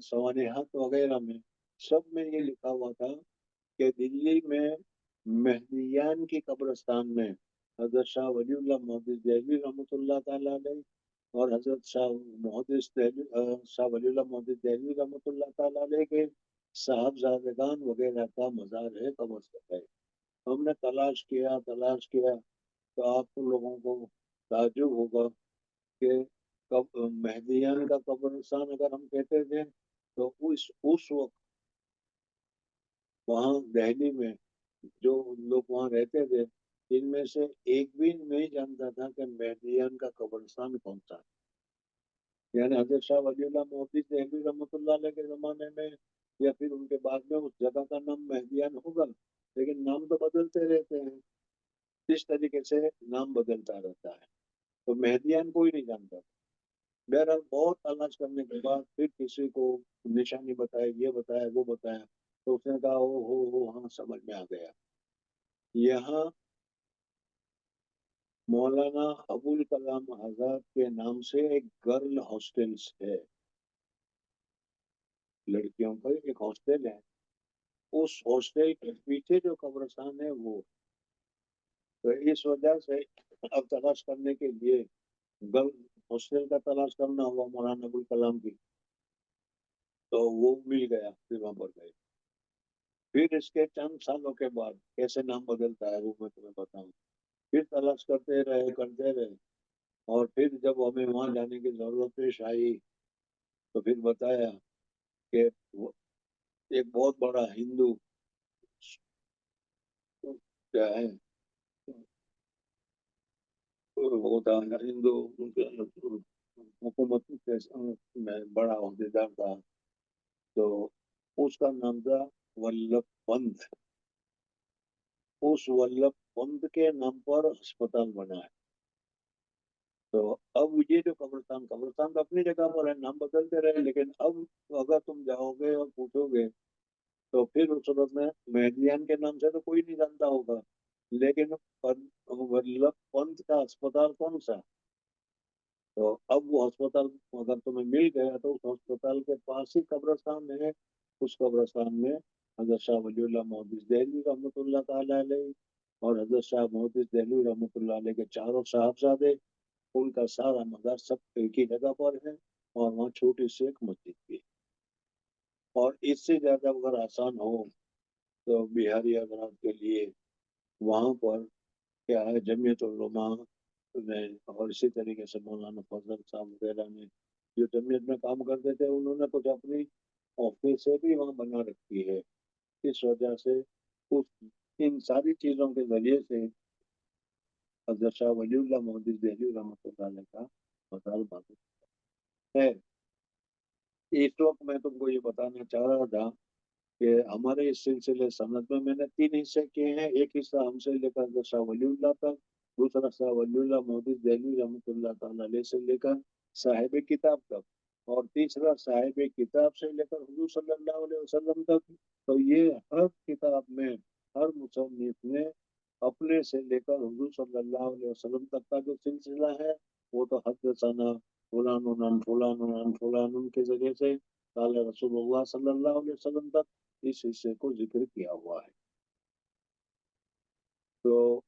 سوانحات وغیرہ میں سب میں یہ لکھا ہوا تھا کہ دلی میں مہدیان کی قبرستان میں حضرت شاہ ولی اللہ محدث دہلوی رحمۃ اللہ تعالی علیہ اور حضرت شاہ ولی اللہ محدث دہلوی رحمۃ اللہ تعالی علیہ کے صاحبزادگان وغیرہ کا مزار ہے، قبر ہے۔ ہم نے تلاش کیا تو آپ لوگوں کو تعجب ہوگا کہ مہدیان کا قبرستان اگر ہم کہتے تھے تو اس وقت وہاں دہلی میں جو لوگ وہاں رہتے تھے ان میں سے ایک بھی نہیں جانتا تھا کہ مہدیان کا قبرستان کون سا ہے۔ یعنی حضرت شاہ ولی اللہ محدث دہلوی رحمۃ اللہ علیہ کے زمانے میں یا پھر ان کے بعد میں اس جگہ کا نام مہدیان ہوگا، لیکن نام تو بدلتے رہتے ہیں، اس طریقے سے نام بدلتا رہتا ہے، تو مہدیان کوئی نہیں جانتا تھا۔ بہرحال بہت تلاش کرنے کے بعد پھر کسی کو نشانی بتائی، یہ بتایا وہ بتایا، تو اس نے کہا ہو ہاں سمجھ میں آ گیا، یہاں مولانا ابوالکلام آزاد کے نام سے ایک گرل ہاسٹل ہے، لڑکیوں کا ایک ہاسٹل ہے، اس ہاسٹل کے پیچھے جو قبرستان ہے وہ، تو اس وجہ سے اب تلاش کرنے کے لیے گرل ہاسٹل کا تلاش کرنا ہوا مولانا ابوالکلام کی، تو وہ مل گیا، پھر وہاں پر گئے۔ پھر اس کے چند سالوں کے بعد کیسے نام بدلتا ہے وہ میں تمہیں بتاؤں، پھر تلاش کرتے رہے، اور پھر جب ہمیں وہاں جانے کی ضرورت پیش آئی تو پھر بتایا کہ ایک بہت بڑا ہندو کیا ہے وہ تھا، ہندو حکومت میں بڑا عہدیدار تھا، تو اس کا نام تھا ولبھ پنت، اس ولبھ پنت کے نام پر ہسپتال بنا ہے۔ تو اب یہ جو قبرستان تو اپنی جگہ پر ہے، نام بدلتے رہے، لیکن اب اگر تم جاؤ گے اور پوچھو گے تو پھر اس صورت میں مہدیان کے نام سے تو کوئی نہیں جانتا ہوگا، لیکن ولبھ پنت کا ہسپتال کون سا، تو اب وہ ہسپتال اگر تمہیں مل گیا تو اس ہسپتال کے پاس ہی قبرستان ہے، اس قبرستان میں حضرت شاہ ولی اللہ محدث دہلوی رحمۃ اللہ تعالی علیہ اور حضرت شاہ محدث دہلوی رحمۃ اللہ علیہ کے چاروں صاحبزادے، ان کا سارا مزار سب ایک ہی جگہ پر ہے، اور وہاں چھوٹی سی ایک مسجد بھی ہے۔ اور اس سے زیادہ اگر آسان ہو تو بہاری حضرات کے لیے وہاں پر کیا ہے، جمعیت علماء نے اور اسی طریقے سے مولانا فضل صاحب وغیرہ نے جو جمعیت میں کام کرتے تھے، انہوں نے کچھ اپنی آفسیں بھی وہاں بنا رکھی ہے، اس وجہ سے ان ساری چیزوں کے ذریعے سے حضرت شاہ ولی اللہ محدث دہلوی رحمۃ اللہ علیہ کا مثال بات ہے۔ اس وقت میں تم کو یہ بتانا چاہ رہا تھا کہ ہمارے اس سلسلے سند میں نے 3 حصے کیے ہیں، ایک حصہ ہم سے لے کر حضرت شاہ ولی اللہ تک، دوسرا شاہ ولی اللہ محدث دہلوی رحمۃ اللہ تعالی علیہ سے لے کر صاحب کتاب تک، اور تیسرا صاحب کتاب سے لے کر حضور صلی اللہ علیہ وسلم تک۔ تو یہ ہر کتاب میں ہر مصنف نے اپنے سے لے کر حضور صلی اللہ علیہ وسلم تک کا جو سلسلہ ہے وہ تو حدثنا فلان عن فلان عن فلان کے ذریعے سے قال رسول اللہ صلی اللہ علیہ وسلم تک اس حصے کو ذکر کیا ہوا ہے۔ تو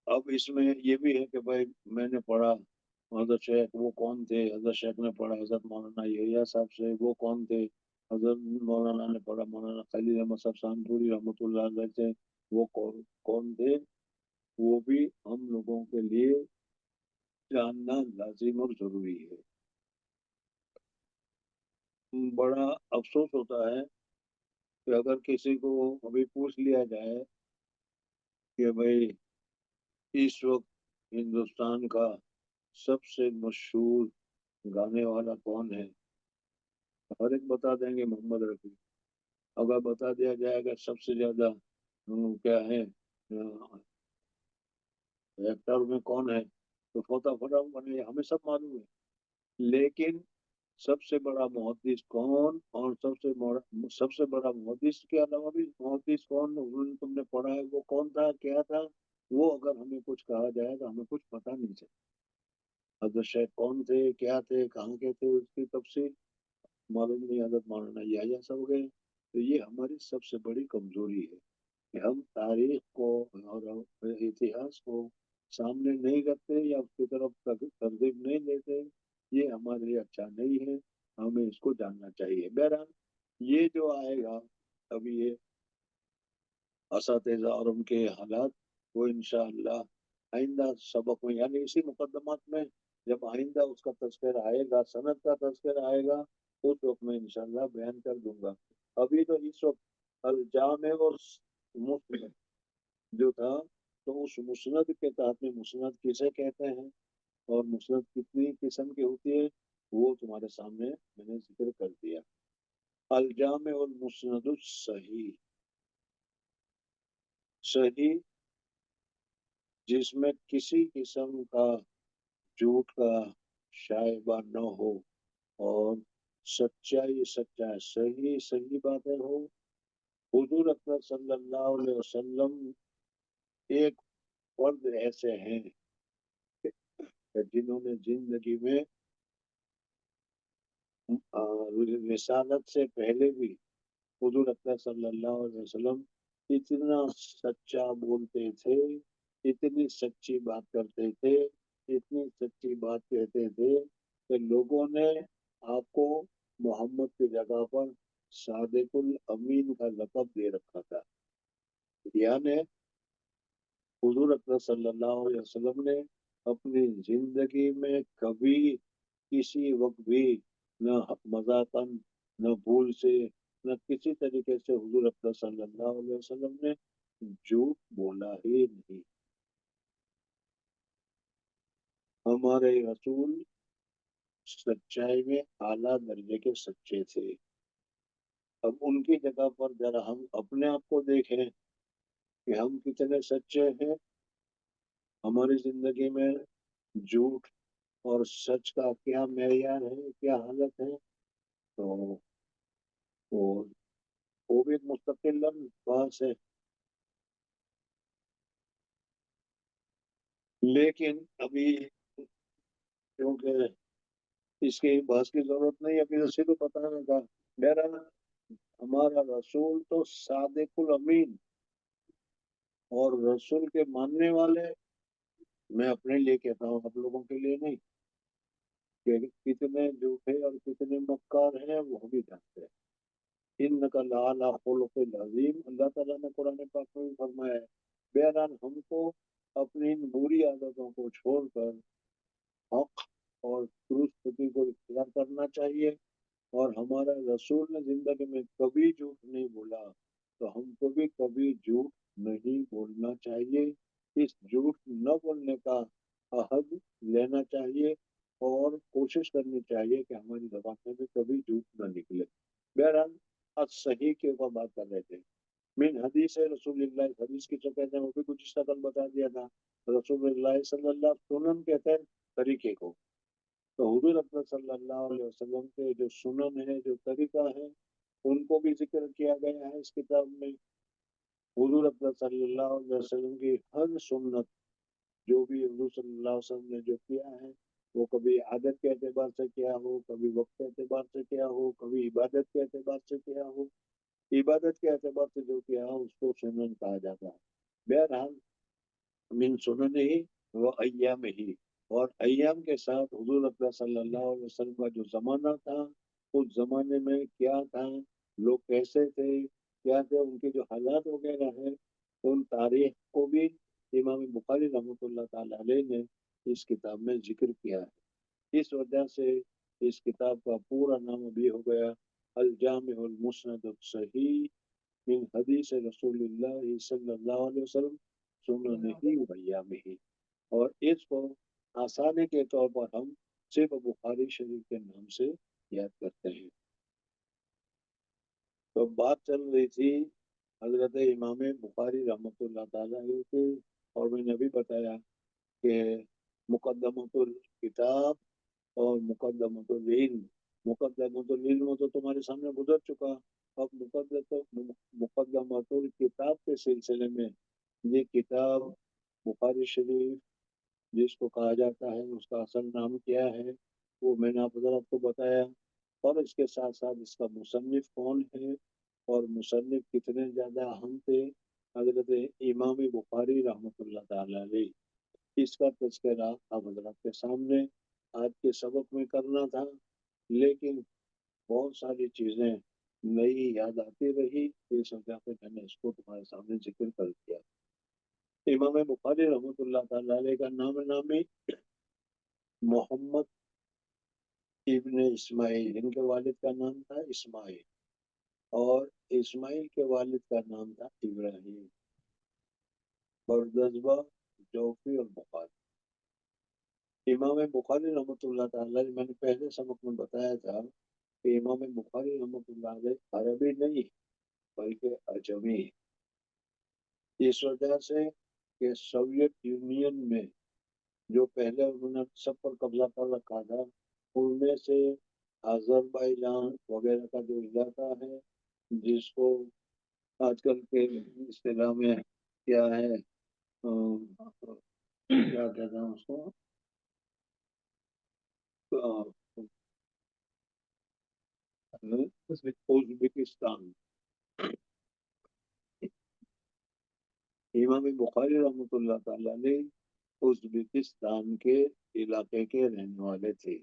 اب اس میں یہ بھی ہے کہ بھائی میں نے پڑھا حضرت شیخ وہ کون تھے، حضرت شیخ نے پڑھا حضرت مولانا یحییٰ صاحب سے وہ کون تھے، حضرت مولانا نے پڑھا مولانا خلیل احمد صاحب سانپوری رحمۃ اللہ علیہ سے وہ کون تھے، وہ بھی ہم لوگوں کے لیے جاننا لازم اور ضروری ہے۔ بڑا افسوس ہوتا ہے کہ اگر کسی کو ابھی پوچھ لیا جائے کہ بھائی اس وقت ہندوستان کا سب سے مشہور گانے والا کون ہے، ہر ایک بتا دیں گے محمد رفیع۔ اگر بتا دیا جائے گا سب سے زیادہ کیا ہے ایکٹر میں کون ہے تو فوٹا بنے ہمیں سب معلوم ہے، لیکن سب سے بڑا محدث کون، اور سب سے بڑا محدث کے علاوہ بھی محدث کون تم نے پڑھا ہے وہ کون تھا کیا تھا، وہ اگر ہمیں کچھ کہا جائے تو ہمیں کچھ پتا نہیں چلتا۔ حضرت شیخ کون تھے، کیا تھے، کہاں کے تھے، اس کی تفصیل معلوم نہیں، حضرت مولانا یحییٰ صاحب گئے. تو یہ ہماری سب سے بڑی کمزوری ہے کہ ہم تاریخ کو اور اتہاس کو سامنے نہیں رکھتے یا اس کی طرف ترغیب نہیں دیتے. یہ ہمارے لیے اچھا نہیں ہے، ہمیں اس کو جاننا چاہیے. بہرحال یہ جو آئے گا ابھی یہ اساتذہ اور ان کے حالات، وہ انشاءاللہ آئندہ سبق میں یعنی اسی مقدمات میں جب آئندہ اس کا تذکرہ آئے گا، سند کا تذکرہ آئے گا، اس وقت میں انشاءاللہ بیان کر دوں گا. ابھی تو اس وقت الجامع اور مسند جو تھا، تو اس مسند کے تحت میں مسند کسے کہتے ہیں اور مسند کتنی قسم کی ہوتی ہے وہ تمہارے سامنے میں نے ذکر کر دیا. الجامع المسند الصحیح، صحیح جس میں کسی قسم کا جھوٹ کا شائبہ نہ ہو اور سچائی صحیح صحیح باتیں ہو. حضور اکرم صلی اللہ علیہ وسلم ایک فرد ایسے ہیں کہ جنہوں نے زندگی میں رسالت سے پہلے بھی حضور اکرم صلی اللہ علیہ وسلم اتنا سچا بولتے تھے، اتنی سچی بات کرتے تھے، اتنی سچی بات کہتے تھے کہ لوگوں نے آپ کو محمد کی جگہ پر صادق الامین کا لقب دے رکھا تھا. یعنی حضور اکرم صلی اللہ علیہ وسلم نے اپنی زندگی میں کبھی کسی وقت بھی نہ مذاقن، نہ بھول سے، نہ کسی طریقے سے حضور اکرم صلی اللہ علیہ وسلم نے جھوٹ بولا ہی نہیں. ہمارے رسول سچائی میں اعلیٰ درجے کے سچے تھے. اب ان کی جگہ پر ذرا ہم اپنے آپ کو دیکھیں کہ ہم کتنے سچے ہیں. ہماری زندگی میں جھوٹ اور سچ کا کیا معیار ہے، کیا حالت ہے. تو وہ وہ بھی مستقل بحث ہے. لیکن ابھی کیونکہ اس کی بحث کی ضرورت نہیں، ابھی اسی کو بتانا تھا. بہرحال ہمارا رسول تو صادق الامین، اور رسول کے ماننے والے میں اپنے لیے کہتا ہوں، آپ لوگوں کے لیے نہیں، کہ کتنے جھوٹے اور کتنے مکار ہیں وہ بھی جانتے ہیں. انک لعلی خلق العظیم، اللہ تعالیٰ نے قرآن پاک میں بھی فرمایا ہے. بہرحال ہم کو اپنی ان بری عادتوں کو چھوڑ کر حق اور درست کو اختیار کرنا چاہیے. اور ہمارا رسول نے زندگی میں کبھی جھوٹ نہیں بولا، تو ہم کو بھی کبھی جھوٹ نہیں بولنا چاہیے. اس جھوٹ نہ بولنے کا عہد لینا چاہیے اور کوشش کرنی چاہیے کہ ہماری زبان میں بھی کبھی جھوٹ نہ نکلے. بہرحال آج صحیح کے اوپر بات کر رہے تھے. من حدیث رسول اللہ، حدیث کی جو کہتے ہیں وہ بھی کچھ اس طرح بتا دیا تھا. رسول اللہ صلی اللہ علیہ وسلم کہتے ہیں طریقے کو. تو حضور اکرم صلی اللہ علیہ وسلم کے جو سنن ہے، جو طریقہ ہے، ان کو بھی ذکر کیا گیا ہے اس کتاب میں. حضور اکرم صلی اللہ علیہ وسلم کی ہر سنت، جو بھی حضور صلی اللہ علیہ وسلم نے جو کیا ہے، وہ کبھی عادت کے اعتبار سے کیا ہو، کبھی وقت کے اعتبار سے کیا ہو، کبھی عبادت کے اعتبار سے کیا ہو. عبادت کے اعتبار سے جو کیا ہو اس کو سنن کہا جاتا ہے. بہرحال من سنن ہی وہ ایام ہی، اور ایام کے ساتھ حضور اکرم صلی اللہ علیہ وسلم کا جو زمانہ تھا، اس زمانے میں کیا تھا، لوگ کیسے تھے، کیا تھے، ان کے جو حالات وغیرہ ہیں، ان تاریخ کو بھی امام بخاری رحمۃ اللہ تعالی علیہ نے اس کتاب میں ذکر کیا ہے. اس وجہ سے اس کتاب کا پورا نام بھی ہو گیا الجامع المسند الصحیح من حدیث رسول اللہ صلی اللہ علیہ وسلم سننہ و ایامہ. اور اس کو آسانی کے طور پر ہم صرف بخاری شریف کے نام سے یاد کرتے ہیں. تو بات چل رہی تھی حضرت امام بخاری رحمۃ اللہ تعالیٰ کی، اور میں نے بھی بتایا کہ مقدمۃ الکتاب اور مقدمۃ العلم. مقدمۃ العلم تو تمہارے سامنے گزر چکا. اب مقدمۃ الکتاب کے سلسلے میں یہ کتاب بخاری شریف جس کو کہا جاتا ہے اس کا اصل نام کیا ہے وہ میں نے آپ حضرات کو بتایا، اور اس کے ساتھ ساتھ اس کا مصنف کون ہے اور مصنف کتنے زیادہ اہم تھے، حضرت امام بخاری رحمۃ اللہ تعالی علیہ، اس کا تذکرہ آپ حضرات کے سامنے آج کے سبق میں کرنا تھا، لیکن بہت ساری چیزیں نئی یاد آتی رہی، اس وجہ سے میں نے اس کو تمہارے سامنے ذکر کر دیا۔ امام بخاری رحمۃ اللہ تعالی علیہ کا نام نامی محمد ابن اسماعیل، ان کے والد کا نام تھا اسماعیل، اور اسماعیل کے والد کا نام تھا ابراہیم، بردزبہ، جوفی اور بخاری۔ امام بخاری رحمۃ اللہ تعالی علیہ، میں نے پہلے سبق میں بتایا تھا کہ امام بخاری رحمۃ اللہ علیہ عربی نہیں بلکہ اجمی ہے، اس وجہ سے کہ سوویت یونین میں جو پہلے انہوں نے سب پر قبضہ کر رکھا تھا، ان میں سے آذربائیجان وغیرہ کا جو علاقہ ہے، جس کو آج کل کے اصطلاح میں کیا ہے، کیا کہتے ہیں اس کو، ازبکستان، امام بخاری رحمۃ اللہ تعالی علیہ ازبکستان کے علاقے کے رہنے والے تھے۔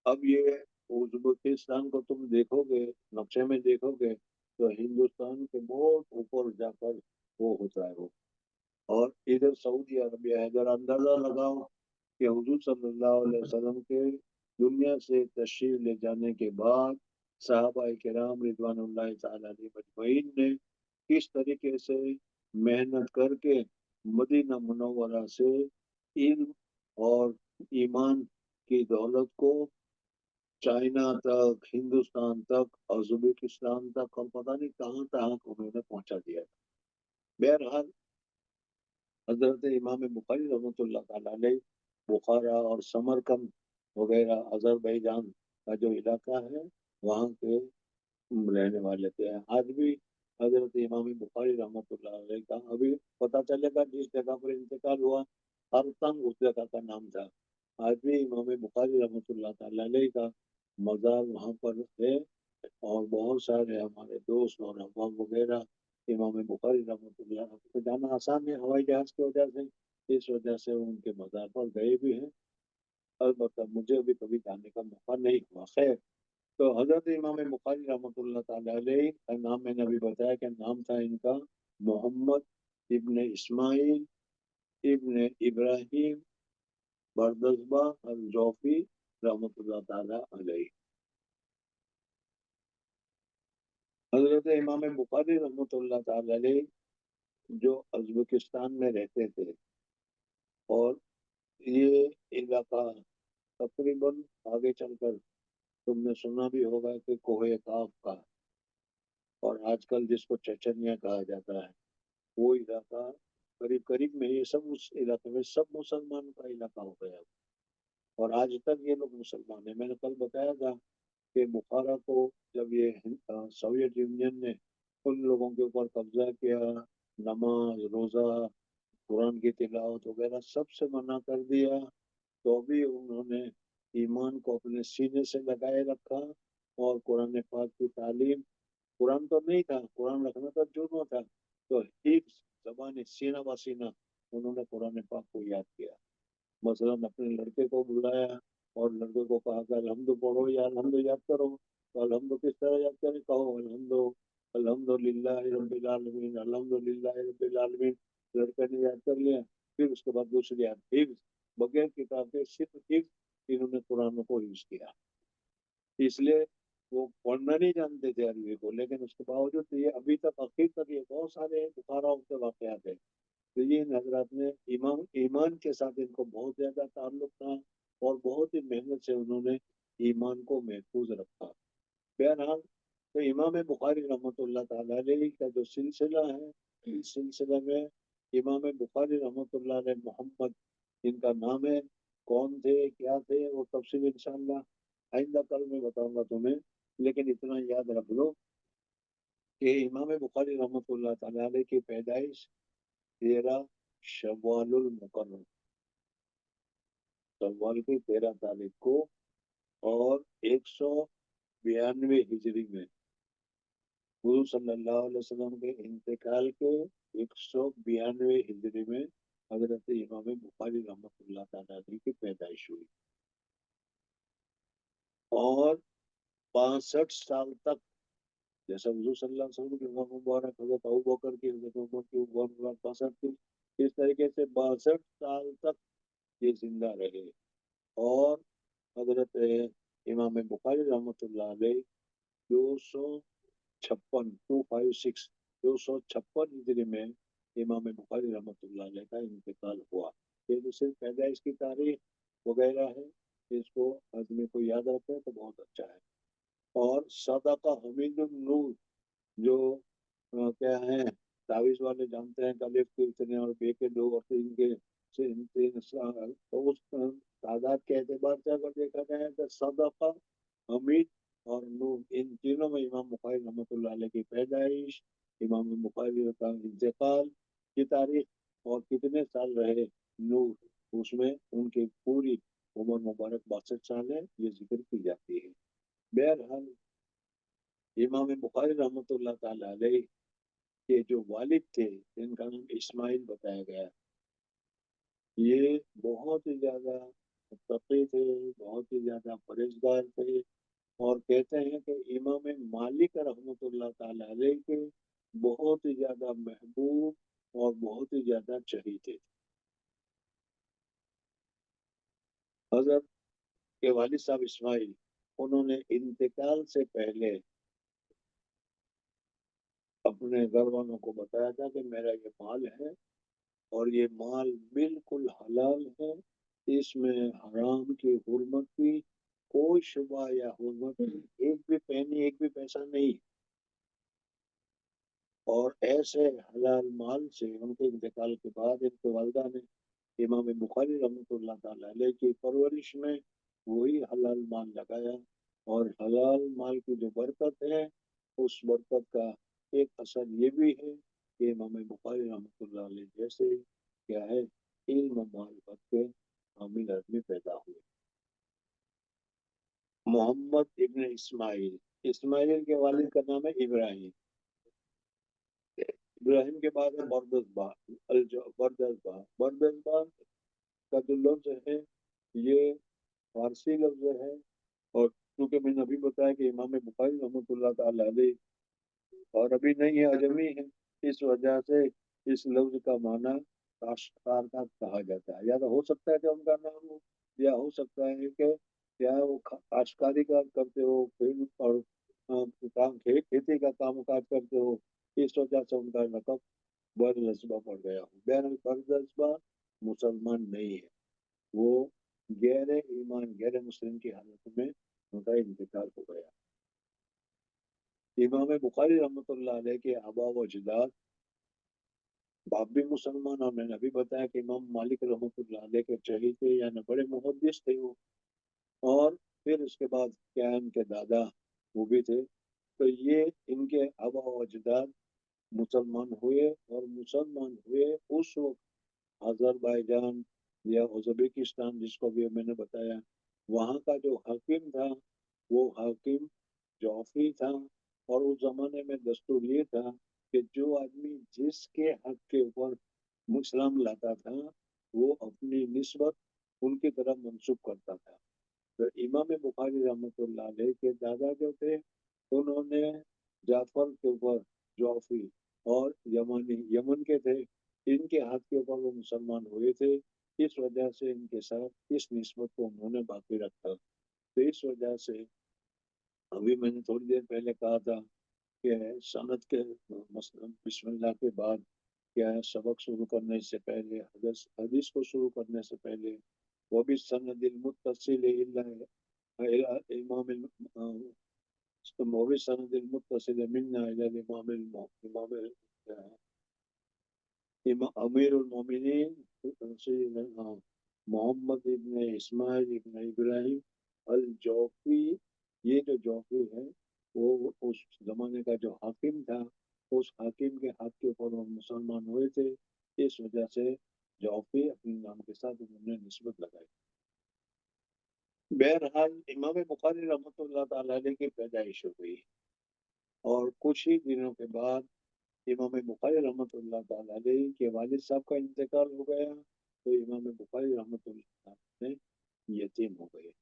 اب یہ ازبکستان کو تم دیکھو گے، نقشے میں دیکھو گے تو ہندوستان کے بہت اوپر جا کر وہ ہوتا ہے وہ، اور ادھر سعودی عربیہ ہے۔ ذرا اندازہ لگاؤ کہ حضور صلی اللہ علیہ وسلم کے دنیا سے تشریف لے جانے کے بعد صحابہ کرام رضوان اللہ تعالی علیہ مجمعین نے کس طریقے سے محنت کر کے مدینہ منورہ سے علم اور ایمان کی دولت کو چائنا تک، ہندوستان تک، ازبکستان تک، اور پتہ نہیں کہاں تک انہوں نے پہنچا دیا۔ بہرحال حضرت امام بخاری رحمۃ اللہ تعالی علیہ بخارا اور سمرقند وغیرہ آذربائیجان کا جو علاقہ ہے وہاں کے رہنے والے تھے۔ آج بھی حضرت امام بخاری رحمۃ اللہ علیہ کا ابھی پتہ چلے گا جس جگہ پر انتقال ہوا، ارتنگ اس جگہ کا نام تھا، آج بھی امام بخاری رحمۃ اللہ تعالی علیہ کا مزار وہاں پر ہے، اور بہت سارے ہمارے دوست اور احباب وغیرہ امام بخاری رحمۃ اللہ کو جانا آسان ہے ہوائی جہاز کی وجہ سے، اس وجہ سے ان کے مزار پر گئے بھی ہیں، البتہ مجھے ابھی کبھی جانے کا موقع نہیں ہوا۔ خیر، تو حضرت امام بخاری رحمۃ اللہ تعالی علیہ کا نام میں نے ابھی بتایا کہ نام تھا ان کا محمد ابن اسماعیل ابن ابراہیم بردزبہ الجوفی رحمۃ اللہ تعالی علیہ۔ حضرت امام بخاری رحمۃ اللہ تعالی علیہ جو ازبکستان میں رہتے تھے، اور یہ علاقہ تقریباً آگے چل کر تم نے سنا بھی ہوگا کہ کوہ کاف کا، اور آج کل جس کو چچنیا کہا جاتا ہے، وہ علاقہ قریب قریب میں یہ سب اس علاقے میں سب مسلمانوں کا علاقہ ہو گیا، اور آج تک یہ لوگ مسلمان ہیں۔ میں نے کل بتایا تھا کہ بخارا کو جب یہ سوویت یونین نے ان لوگوں کے اوپر قبضہ کیا، نماز، روزہ، قرآن کی تلاوت وغیرہ سب سے منع کر دیا، تو بھی انہوں نے ایمان کو اپنے سینے سے لگائے رکھا، اور قرآن پاک کی تعلیم، قرآن تو نہیں تھا، قرآن رکھنا تو جرم تھا، تو حفظ زبان سینہ بہ سینہ انہوں نے قرآن پاک کو یاد کیا۔ مثلا اپنے لڑکے کو بلایا اور لڑکے کو کہا کہ الحمد پڑھو یا الحمد یاد کرو، تو الحمد کس طرح یاد کریں، کہو الحمد للہ رب العالمین، الحمد للہ رب العالمین، لڑکے نے یاد کر لیا۔ پھر اس کے بعد دوسری یاد حفظ، بغیر کتاب کے صرف حفظ، انہوں نے قرآن کو حفظ کیا۔ اس لیے وہ پڑھنا نہیں جانتے تھے عربی کو، لیکن اس کے باوجود یہ ابھی تک آخر تک یہ بہت سارے بخاراؤں کے واقعات ہیں، تو یہ ان حضرات نے ایمان کے ساتھ ان کو بہت زیادہ تعلق تھا، اور بہت ہی محنت سے انہوں نے ایمان کو محفوظ رکھا۔ بہرحال تو امام بخاری رحمۃ اللہ تعالی علیہ کا جو سلسلہ ہے، اس سلسلے میں امام بخاری رحمۃ اللہ علیہ محمد ان کا نام ہے، کون تھے کیا تھے وہ تفصیل انشاءاللہ آئندہ کل میں بتاؤں گا تمہیں، لیکن اتنا یاد رکھ لو کہ امام بخاری رحمۃ اللہ تعالی علیہ کی پیدائش 13 شوال المکرم शव्वाल की 13 तारीख को और 192 हिजरी में गुरु सल्लल्लाहु अलैहि वसल्लम के इंतकाल के 192 हिजरी में हजरत इमाम बुखारी रहमतुल्लाह ताला अलैह की पैदाइश हुई और 62 साल तक, जैसा हुजूर सल्लल्लाहु अलैहि वसल्लम की उम्र मुबारक हजरत अबू बकर की, हजरत उमर की उम्र मुबारक 62 थी, इस तरीके से 62 साल तक ये जिंदा रहे। और हजरत इमाम बुखारी रहमतुल्लाह अलैह 256 256 256 हिजरी में इमाम बुखारी रहमतुल्लाह अलैह का इंतकाल हुआ। ये जो सिर्फ पैदाइश की तारीख वगैरह है, इसको आदमी को याद रखे तो बहुत अच्छा है। और सदाका हमीदुन नूर, जो क्या है, तावीज वाले जानते हैं अलिफ के इतने और बे के दो और तीन के तीन तो उस तादाद के एतबार से अगर देखा जाए तो सदाका, हमीद और नूर, इन तीनों में इमाम बुखारी रहमतुल्लाह अलैह की पैदाइश, इमाम बुखारी का इंतकाल की तारीख और कितने साल रहे नूर, उसमें उनकी पूरी उम्र मुबारक 62 साल है, ये जिक्र की जाती है। बहरहाल इमाम बुखारी रहमतुल्लाह ताला अलैह के जो वालिद थे, जिनका नाम इस्माइल बताया गया, ये बहुत ही ज्यादा मुत्तकी थे, बहुत ही ज्यादा परहेजगार थे। और कहते हैं कि इमाम मालिक रहमतुल्लाह ताला अलैह के बहुत ही ज्यादा महबूब और बहुत ही ज्यादा चहीते थे। हजरत के वालिद साहब इस्माइल, उन्होंने इंतकाल से पहले अपने घर वालों को बताया था कि मेरा ये माल है और ये माल बिल्कुल हलाल है, इसमें हराम की हुर्मत की कोई शुबा या हुर्मत की एक भी पैनी एक भी पैसा नहीं। और ऐसे हलाल माल से उनके इंतकाल के बाद इनके वालदा ने इमाम बुखारी रहमतुल्लाह ताला अलैह की परवरिश में वही हलाल माल लगाया। और हलाल माल की जो बरकत है, उस बरकत का एक असर ये भी है कि इमाम बुखारी रहमतुल्लाह अलैह जैसे क्या है, इल्म मारिफत के हामिल आदमी पैदा हुए। मोहम्मद इब्न इस्माइल, इस्माइल के वालिद का नाम है इब्राहिम। इब्राहिम के बाद है बरदसबा, बरदसबा, बरदसबा का जो लफ्ज है ये फारसी लफ्ज है। और क्योंकि मैंने अभी बताया कि इमाम बुखारी रहमतुल्लाह ताला अलैह और अभी नहीं है, अजमी है, इस वजह से इस लफ्ज का माना काश्तकार का कहा जाता है। या तो हो सकता है कि उनका नाम हो, या हो सकता है कि क्या है, वो काश्तकारी का करते हो फिर और खेती का काम काज करते हो, इस वजह से उनका लकब बरदस्बा पड़ गया हो। बहरहाल बरदस्बा मुसलमान नहीं है, वो गैर ईमान गैर मुस्लिम की हालत में उनका इंतकाल हो गया। इमाम बुखारी रहमतुल्लाह अलैह के आबा व अजदाद, बाप भी मुसलमान, और मैंने अभी बताया कि इमाम मालिक रहमतुल्लाह अलैह के चहीते यानी बड़े मुहद्दिस थे वो। और फिर उसके बाद क्या है, इनके दादा वो भी थे। तो ये इनके आबा व अजदाद मुसलमान हुए, और मुसलमान हुए उस वक्त अजरबैजान या उज़्बेकिस्तान जिसको भी मैंने बताया, वहाँ का जो हाकिम था वो हाकिम जौफी था। और उस जमाने में दस्तूर ये था कि जो आदमी जिसके हक के ऊपर इस्लाम लाता था, वो अपनी निस्बत उनकी तरफ मंसूब करता था। तो इमाम बुखारी रहमतुल्लाह अलैह के दादा जो थे, उन्होंने जाफर के ऊपर जौफी और यमनी यमन के थे, इनके हाथ के ऊपर वो मुसलमान हुए थे। इस वजह से इनके साथ इस निस्बत को उन्होंने बाकी रखा। तो इस वजह से अभी मैंने थोड़ी देर पहले कहा था कि सनद के मसलन बिस्मिल्लाह के बाद क्या है, सबक शुरू करने से पहले हदीस हदीस को शुरू करने से पहले वो भी सनदिल मुत्तसिल इला इमाम वो भी सनदिल मुत्तसिल मिन्ना इला इमाम इमाम अमीरुल मोमिनीन मोहम्मद इब्न इस्माइल इब्न इब्राहिम अल जौफी। ये जो जौफी है वो उस जमाने का जो हाकिम था, उस हाकिम के हाथ के ऊपर वो मुसलमान हुए थे। इस वजह से जौफी अपने नाम के साथ उन्होंने निस्बत लगाई। बहरहाल इमाम बुखारी रहमतुल्लाह ताला अलैह की पैदाइश हो गई और कुछ ही दिनों के बाद इमाम बुखारी रहमतुल्लाह ताला अलैह के वालिद साहब का इंतकाल हो गया, तो इमाम बुखारी रहमतुल्लाह ताला अलैह यतीम हो गए।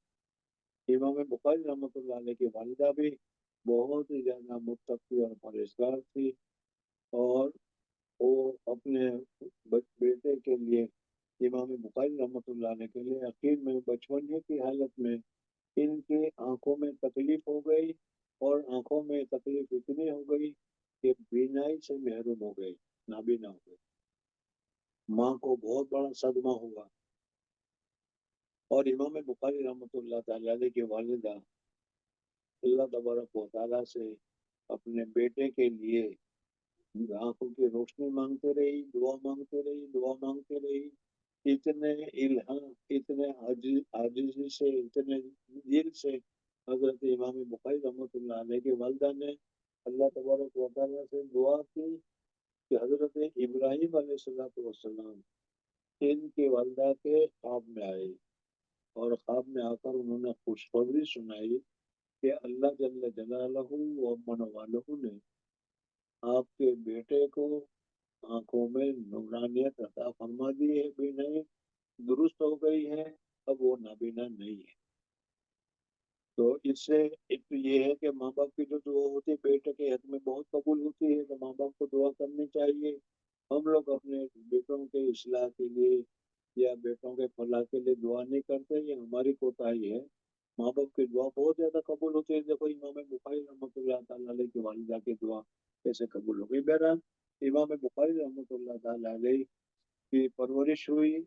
इमाम बुखारी रहमतुल्लाह अलैह की वालिदा भी बहुत ही ज्यादा मुत्तकी और परहेजगार थी, और वो अपने बेटे के लिए, इमाम बुखारी रहमतुल्लाह अलैह के लिए आखिर में बचपने की हालत में इनकी आंखों में तकलीफ हो गई, और आंखों में तकलीफ इतनी हो गई कि बीनाई से महरूम हो गए, नाबीना हो गए। माँ को बहुत बड़ा सदमा हुआ, और इमाम बुखारी रहमतुल्लाह ताला अलैह की वालिदा अल्लाह तबारक व तआला से अपने बेटे के लिए आंखों की रोशनी मांगते रही, दुआ मांगते रही, दुआ मांगते रही। इतने इल्हा इतने आजिजी से, इतने दिल से हजरत इमाम बुखारी रहमतुल्लाह अलैह की वालिदा ने अल्लाह तबारक व तआला से दुआ की कि हजरत इब्राहिम अलैहिस्सलातु वस्सलाम इनकी वालिदा के ख्वाब में आए, और ख्वाब में आकर उन्होंने खुशखबरी सुनाई कि अल्लाह जल्ल जलालहू व मन वालहू ने आपके बेटे को आंखों में नूरानियत अता फरमा दी है, बीनाई दुरुस्त हो गई है, अब वो नाबीना नहीं है। तो इससे एक तो ये है कि माँ बाप की जो दुआ होती है बेटे के हक में बहुत कबूल होती है, तो माँ बाप को दुआ करनी चाहिए। हम लोग अपने बेटों के इस्लाह के लिए या बेटों के फलाह के लिए दुआ नहीं करते, ये हमारी कोताही है। माँ बाप की दुआ बहुत ज्यादा कबूल होती है। देखो इमाम बुखारी रहमतुल्लाह ताला अलैह की वालिदा की दुआ कैसे कबूल हो गई। बहरहाल इमाम बुखारी रहमतुल्लाह ताला अलैह की परवरिश हुई,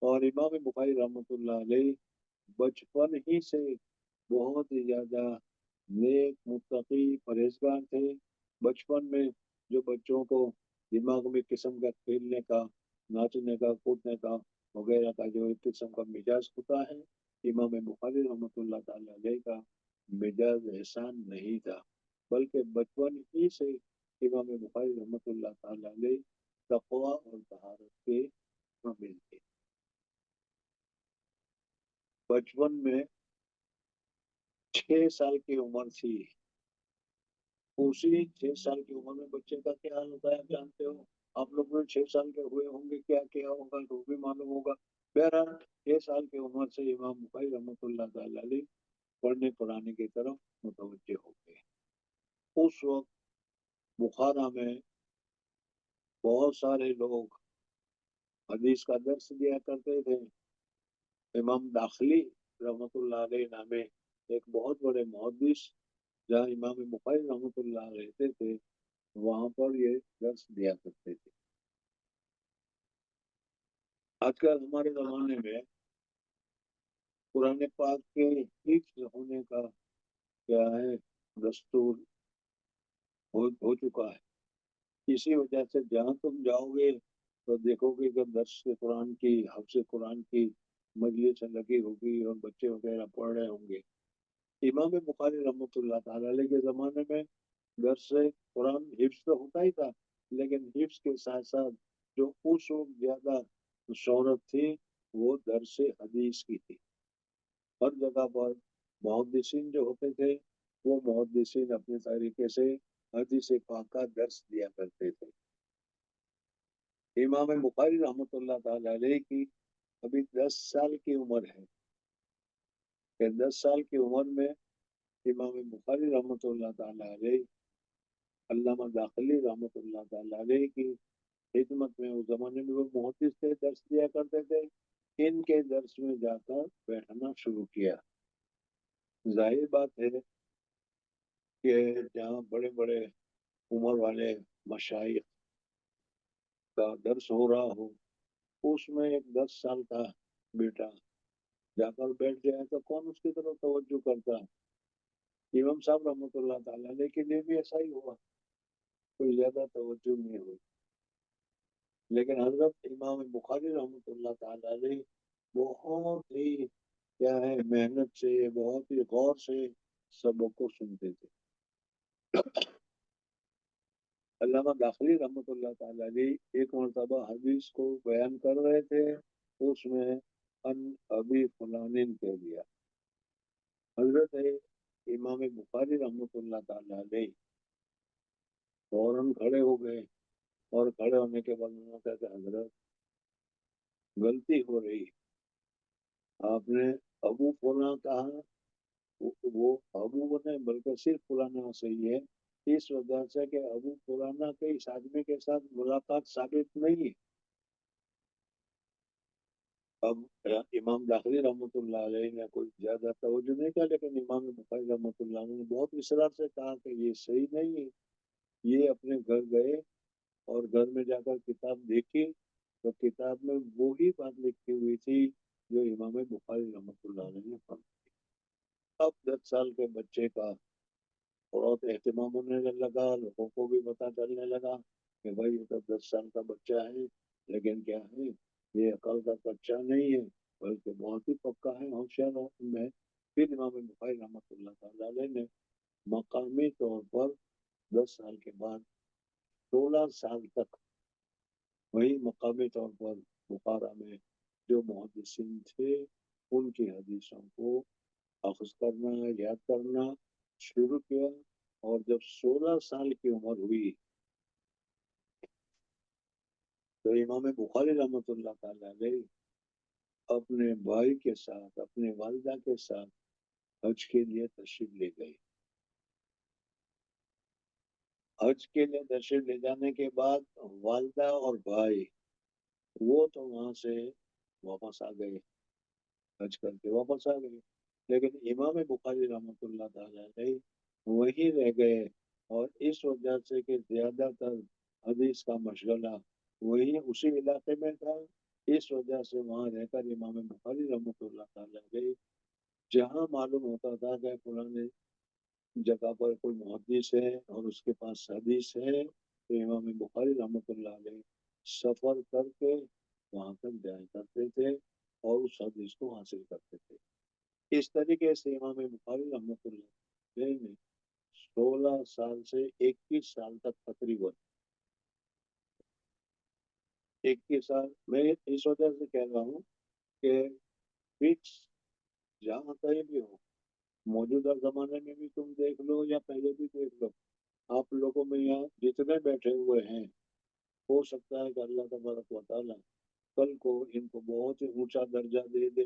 और इमाम बुखारी रहमतुल्लाह अलैह बचपन ही से बहुत ही ज्यादा नेक मुत्तकी परहेजगार थे। बचपन में जो बच्चों को दिमाग में किस्म का खेलने का, नाचने का, कूदने का वगैरह का जो एक किस्म का मिजाज होता है, इमाम बुखारी रहमतुल्लाह ताला अलैह का मिजाज एहसान नहीं था, बल्कि बचपन ही से इमाम बुखारी रहमतुल्लाह ताला अलैह तकवा और तहारत के काबिल थे। बचपन में 6 साल की उम्र थी, उसी 6 साल की उम्र में बच्चे का क्या हाल होता है आप जानते हो। आप लोग भी 6 साल के हुए होंगे, क्या क्या होगा तो भी मालूम होगा। बहरहाल 6 साल की उम्र से इमाम बुखारी रहमतुल्लाह ताला अलैह पढ़ने पढ़ाने की तरफ मुतवज्जे हो गए। उस वक्त बुखारा में बहुत सारे लोग हदीस का दर्स दिया करते थे। इमाम दाखिली रहमतुल्लाह अलैह नामे एक बहुत बड़े मुहद्दिस, जहाँ इमाम बुखारी रहमतुल्लाह रहते थे, वहां पर ये दर्स दिया करते थे। आजकल हमारे जमाने में कुरान पाक के हिफ्ज होने का क्या है, दस्तूर हो चुका है। इसी वजह से जहाँ तुम जाओगे तो देखोगे कि दर्स कुरान की, हफ्ज़ कुरान की मजलिस लगी होगी और बच्चे वगैरह पढ़ रहे होंगे। इमाम बुखारी रहमतुल्लाह ताला अलैह के जमाने में दर्स कुरान हिफ्ज तो होता ही था, लेकिन हिफ्ज के साथ साथ जो उस वक्त ज्यादा शोहरत थी वो दर्स हदीस की थी। हर जगह पर मुहद्दिसीन जो होते थे, वो मुहद्दिसीन अपने तरीके से हदीस पाक का दर्स दिया करते थे। इमाम बुखारी रहमतुल्लाह ताला अलैह की अभी 10 साल की उम्र है, कि 10 साल की उम्र में इमाम बुखारी रहमतुल्लाह ताला अलैह अल्लामा दाखिली रहमतुल्लाह ताला अलैह की खिदमत में, उस जमाने में वो मुहद्दिस थे, दर्स दिया करते थे, इनके दर्स में जाकर बैठना शुरू किया। जाहिर बात है कि जहाँ बड़े बड़े उम्र वाले मशाइख का दर्स हो रहा हो, उसमें एक 10 साल का बेटा जाकर बैठ जाए तो कौन उसकी तरफ तवज्जो करता है। इमाम साहब रहमतुल्लाह ताला अलैह के लिए भी ऐसा ही हुआ, कोई ज्यादा तवज्जो नहीं हुई। लेकिन हजरत इमाम बुखारी रहमतुल्लाह ताला अलैह बहुत ही क्या है, मेहनत से, बहुत ही गौर से सबक को सुनते थे। अल्लामा दाखिली रहमतुल्लाह ताला अलैह एक मरतबा हदीस को बयान कर रहे थे, उसमें अन अबी फलानिन कह दिया। हजरत इमाम बुखारी रहमतुल्लाह ताला अलैह फौरन खड़े हो गए, और खड़े होने के बाद उन्होंने कहा कि हजरत गलती हो रही, आपने अबू फला कहा, वो अबू नहीं बल्कि सिर्फ फलाना सही है, इस वजह से कि अबू फलाना के इस आदमी के साथ मुलाकात साबित नहीं है। अब इमाम दाखिली रहमतुल्लाह अलैह ने कोई ज्यादा तवज्जो नहीं किया, लेकिन इमाम बुखारी रहमतुल्लाह अलैह ने बहुत इसरार से कहा कि ये सही नहीं है। ये अपने घर गए और घर में जाकर किताब देखी, तो किताब में वो ही बात लिखी हुई थी जो इमाम बुखारी रहमतुल्लाह अलैह ने पढ़ी। अब 10 साल के बच्चे का बहुत एहतमाम होने लगा, लोगों को भी पता चलने लगा कि भाई ये तो 10 साल का बच्चा है, लेकिन क्या है, ये अकल का बच्चा नहीं है, बल्कि बहुत ही पक्का है, होशियार में। फिर इमाम बुखारी रहमतुल्लाह ताला अलैह ने मकामी तौर पर 10 साल के बाद 16 साल तक वही मकामी तौर पर बुखारा में जो मुहद्दिसीन थे उनकी हदीसों को अख्ज़ करना, याद करना शुरू किया। और जब 16 साल की उम्र हुई तो इमाम बुखारी रहमतुल्लाह ताला अलैह अपने भाई के साथ, अपने वालिदा के साथ हज के लिए तशरीफ ले गए। हज के लिए तशरीफ ले जाने के बाद वालिदा और भाई वो तो वहां से वापस आ गए, हज करके वापस आ गए, लेकिन इमाम बुखारी रहमतुल्लाह ताला अलैह वहीं रह गए। और इस वजह से कि ज्यादातर हदीस का मशगला वही उसी इलाके में था, इस वजह से वहां रहकर इमाम बुखारी रहमतुल्लाह ताला अलैह जहाँ मालूम होता था कि पुराने जगह पर कोई मुहद्दिस है और उसके पास हदीस है, तो इमाम बुखारी रहमतुल्लाह अलैह सफर करके वहां तक जाया करते थे और उस हदीस को हासिल करते थे। इस तरीके से इमाम बुखारी रहमतुल्लाह अलैह ने 16 साल से 21 साल तक तकरीबन 21 साल, मैं इस वजह से कह रहा हूँ कि फिक्स जहाँ कहीं भी हो, मौजूदा जमाने में भी तुम देख लो या पहले भी देख लो, आप लोगों में यहाँ जितने बैठे हुए हैं, हो सकता है कि अल्लाह तबारक व तआला कल को इनको बहुत ही ऊंचा दर्जा दे दे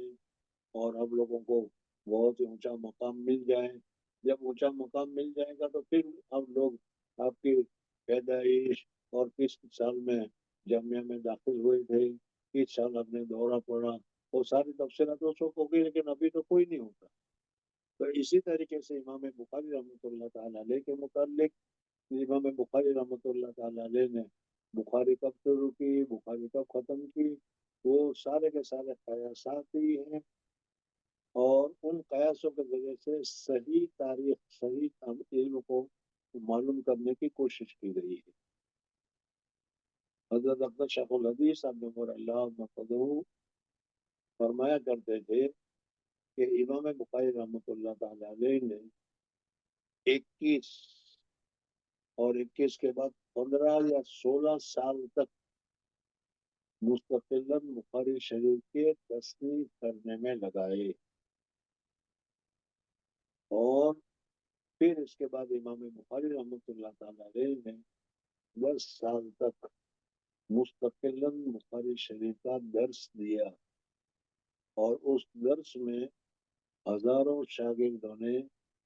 और हम लोगों को बहुत ही ऊंचा मकाम मिल जाए। जब ऊंचा मकाम मिल जाएगा तो फिर हम लोग आपकी पैदाइश और किस साल में जामिया में दाखिल हुए थे, किस साल हमने दौरा पड़ा, वो सारी तफसीलात तो सब होगी, लेकिन अभी तो कोई नहीं होता। तो इसी तरीके से इमाम बुखारी रहमतुल्लाह ताला अलैह के मुतालिक इमाम बुखारी रहमतुल्लाह ताला अलैह ने बुखारी कब शुरू की, बुखारी कब खत्म की, वो सारे के सारे कयासात ही हैं। और उन कयासों के जरिए से सही तारीख, सही इल्म को मालूम करने की कोशिश की गई है। हजरत अब्दुल शफुल हदीस अल्लाह फरमाया करते थे कि इमाम बुखारी रहमतुल्लाह ताला अलैह ने 21 और 21 के बाद 15 या 16 साल तक मुस्तकिलन बुखारी शरीफ के तस्नीफ करने में लगाए। और फिर इसके बाद इमाम बुखारी रहमतुल्लाह ताला अलैह ने 10 साल तक मुस्तकिलन बुखारी शरीफ का दर्स दिया, और उस दर्स में हजारों शागिर्दों ने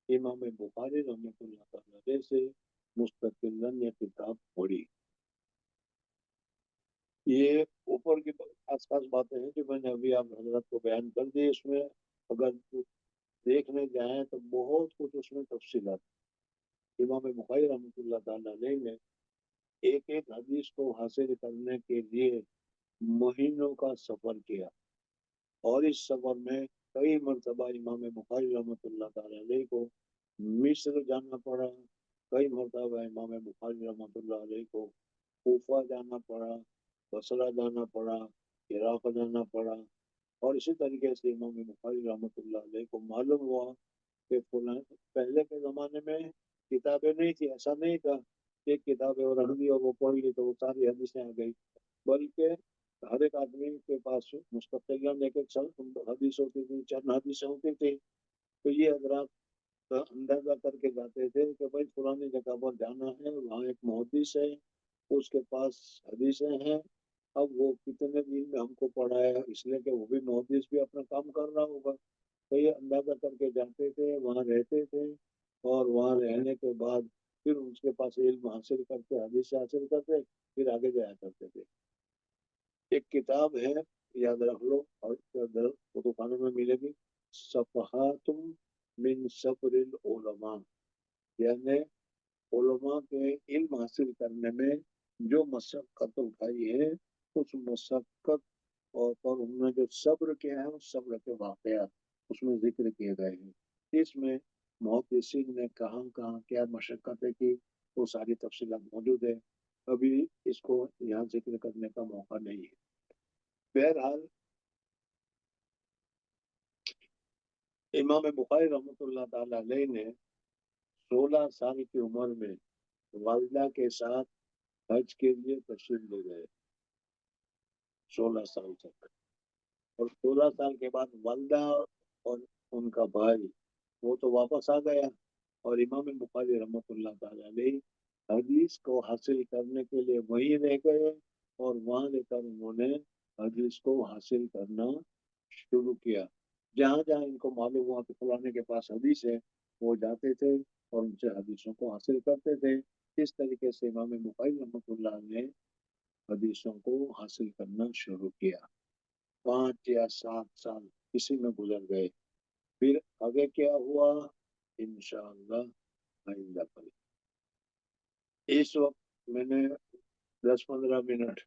इमाम बुखारी रहमतुल्लाह ताला अलैह से मुस्तकिलन ये किताब पढ़ी। ये ऊपर की आसपास बातें हैं जो मैंने अभी आप हजरत को बयान कर दी। इसमें अगर देखने जाए तो बहुत कुछ उसमें तफसीलात। इमाम बुखारी रहमतुल्लाह ताला अलैह ने एक एक हदीस को हासिल करने के लिए महीनों का सफर किया, और इस सफर में कई मरतबा इमाम बुखारी रहमतुल्लाह ताला अलैह को मिस्र जाना पड़ा, कई मरतबा इमाम बुखारी रहमतुल्लाह अलैह को कूफा जाना पड़ा, बसरा जाना पड़ा, इराक जाना पड़ा। और इसी तरीके से इमाम बुखारी रहमतुल्लाह अलैह को मालूम हुआ कि पहले के ज़माने में किताबें नहीं थी। ऐसा नहीं था कि किताबें और रख दी और वो पढ़ ली तो वो सारी हदीसें आ गई, बल्कि हर एक आदमी के पास मुस्तकिलन एक एक हदीस होती थी, चंद हदीसें होती थी। तो ये हजरात अंदाजा करके जाते थे कि भाई पुरानी जगह पर जाना है, वहाँ एक मुहद्दिस है, उसके पास हदीसें हैं। अब वो कितने दिन में हमको पढ़ाया, इसलिए कि वो भी मुहद्दिस भी अपना काम कर रहा होगा। तो ये अंदाजा करके जाते थे, वहाँ रहते थे, और वहाँ रहने के बाद फिर उसके पास इल्म हासिल करके, हदीस हासिल करते, फिर आगे जाया करते थे। एक किताब है, याद रख लो, और वो खाने में मिलेगी, सफ़हातुम मिन सब्रिल उलमा, यानी उलमा के इल्म हासिल करने में जो मशक्कत उठाई है, उस मशक्कत और पर उन्होंने जो सब्र किया है, उस सब्र के वाकयात उसमें जिक्र किए गए हैं। इसमें मुहद्दिसीन ने कहाँ कहाँ क्या मशक्कतें की, वो सारी तफसीलात मौजूद है। अभी इसको यहाँ जिक्र करने का मौका नहीं है। बहरहाल इमाम बुखारी रहमतुल्लाह ताला अलैह ने 16 साल की उम्र में वालिदा के साथ हज के लिए तशरीफ ले गए, 16 साल तक। और 16 साल के बाद वालिदा और उनका भाई वो तो वापस आ गया, और इमाम बुखारी रहमतुल्लाह ताला अलैह हदीस को हासिल करने के लिए वहीं रह गए, और वहां रहकर उन्होंने हदीस को हासिल करना शुरू किया। जहाँ जहाँ इनको मालूम हुआ कि फलाने के पास हदीस है, वो जाते थे और उनसे हदीसों को हासिल करते थे। इस तरीके से इमाम बुखारी रहमतुल्लाह ने हदीसों को हासिल करना शुरू किया। 5 या 7 साल इसी में गुजर गए। फिर आगे क्या हुआ, इंशाअल्लाह आइंदा कल। इस वक्त मैंने 10-15 मिनट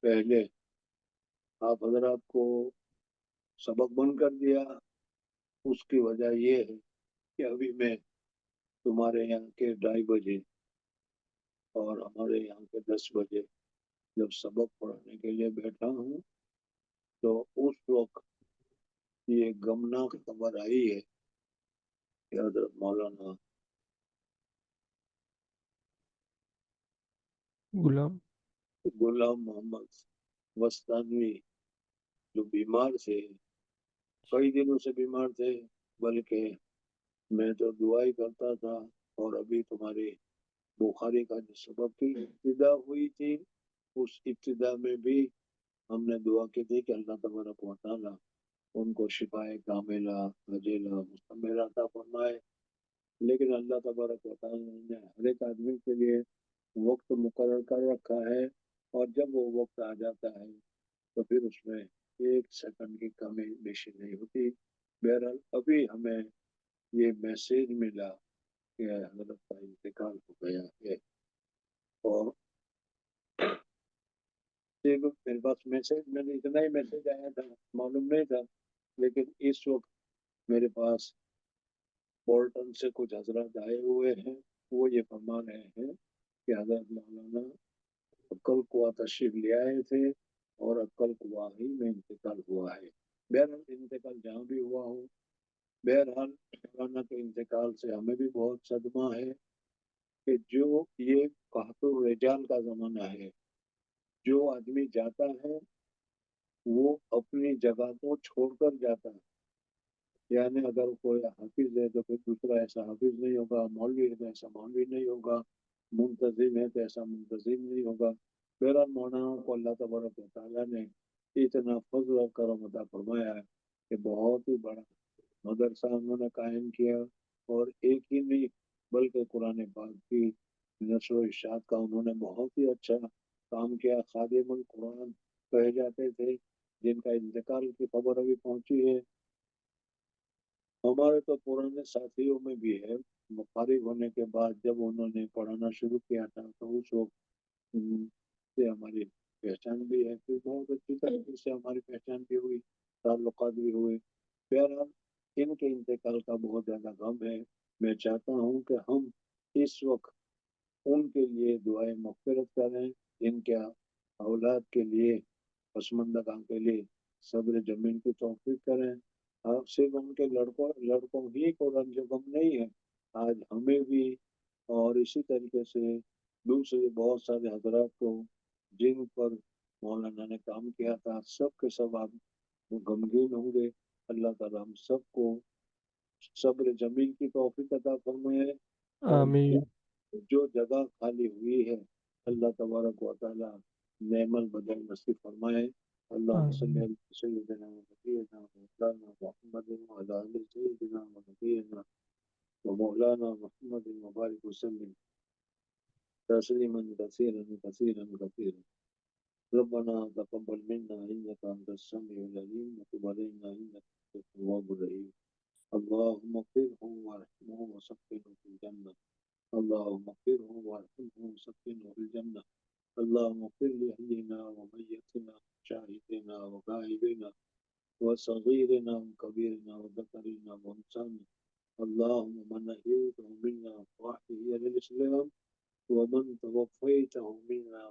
पहले आप हजरात को सबक बंद कर दिया। उसकी वजह ये है कि अभी मैं तुम्हारे यहाँ के 2:30 बजे और हमारे यहाँ के 10 बजे जब सबक पढ़ने के लिए बैठा हूँ, तो उस वक्त ये गमनाक खबर आई है कि हजरत मौलाना गुलाम। गुलाम मोहम्मद वस्तानवी, जो बीमार थे, कई दिनों से बीमार थे, बल्कि मैं तो दुआ ही करता था। और अभी तुम्हारी बुखारी का जो सबक की इब्तिदा हुई थी, उस इब्तिदा में भी हमने दुआ की थी कि अल्लाह तबारक व तआला उनको शिफाए कामिला अजेला मुस्तमिला अता फरमाए। लेकिन अल्लाह तबारक व तआला ने हर एक आदमी के लिए वक्त मुकर्रर कर रखा है, और जब वो वक्त आ जाता है तो फिर उसमें 1 सेकंड की कमी बेशी नहीं होती। बहरहाल अभी हमें ये मैसेज मिला कि हजरत का इंतकाल हो गया है। और सिर्फ मेरे पास मैसेज, मैंने इतना ही मैसेज आया था, मालूम नहीं था। लेकिन इस वक्त मेरे पास बोल्टन से कुछ हजरत आए हुए हैं, वो ये फरमा रहे हैं कि हजरत मौलाना अक्कल कुआ तशरीफ ले आए थे, और अक्कल कुआ ही में इंतकाल हुआ है। बहरहाल इंतकाल जहाँ भी हुआ हो, बहरहाल मौलाना के इंतकाल से हमें भी बहुत सदमा है कि जो ये कहतुर रिजाल का जमाना है, जो आदमी जाता है वो अपनी जगह को छोड़कर जाता है। यानी अगर कोई हाफिज है तो फिर दूसरा ऐसा हाफिज नहीं होगा, मौलवी है तो ऐसा मौलवी नहीं होगा, मुंतजिम है तो ऐसा मुंतजिम नहीं होगा। बहरहाल मौलाना को अल्लाह तबारक व तआला ने इतना फजल और करम अता फरमाया है कि बहुत ही बड़ा मदरसा उन्होंने कायम किया। और एक ही नहीं बल्कि कुरान पाक की नशर व इशाअत का उन्होंने बहुत ही अच्छा काम किया। खादिमुल कुरान कहे जाते थे, जिनका इंतकाल की खबर अभी पहुंची है। हमारे तो पुराने साथियों में भी है, फारिग होने के बाद जब उन्होंने पढ़ाना शुरू किया था, तो उस वक्त से हमारी पहचान भी है, फिर बहुत अच्छी तरीके से हमारी पहचान भी हुई, ताल्लुकात भी हुए। बहरहाल इनके इंतकाल का बहुत ज्यादा गम है। मैं चाहता हूँ कि हम इस वक्त उनके लिए दुआएं मग़फ़िरत करें, इनके औलाद के लिए, पसमानदगान के लिए सब्र जमीन की तौफीक करें। अब सिर्फ उनके लड़कों ही को रंज गम नहीं है, आज हमें भी, और इसी तरीके से दूसरे बहुत सारे हजरात को, जिन पर مولانا نے کام کیا تھا، سب کے سب آپ غمگین ہوں گے۔ اللہ تعالیٰ ہم سب کو صبر جمیل کی توفیق عطا فرمائے، اور آمین جو جگہ خالی ہوئی ہے اللہ تبارک و تعالیٰ نعم البدل نصیب فرمائے۔ اللہم صلی آمین علی سیدنا و نبینا مولانا محمد وعلی آل سیدنا و نبینا و مولانا محمد مبارک وسلم تسلیما کثیرا کثیرا کثیرا۔ ربنا تقبل منا انك انت السميع العليم وتب علينا انك انت التواب الرحيم۔ اللهم اغفره وارحمه وسكنه في الجنة، اللهم اغفره وارحمه وسكنه في الجنة، اللهم اغفر لأهلنا وميتنا وشاهدنا وغائبنا وصغيرنا وكبيرنا وذكرنا وانثانا، اللهم من أحييته منا فأحيه على الإسلام ومن توفيته منا۔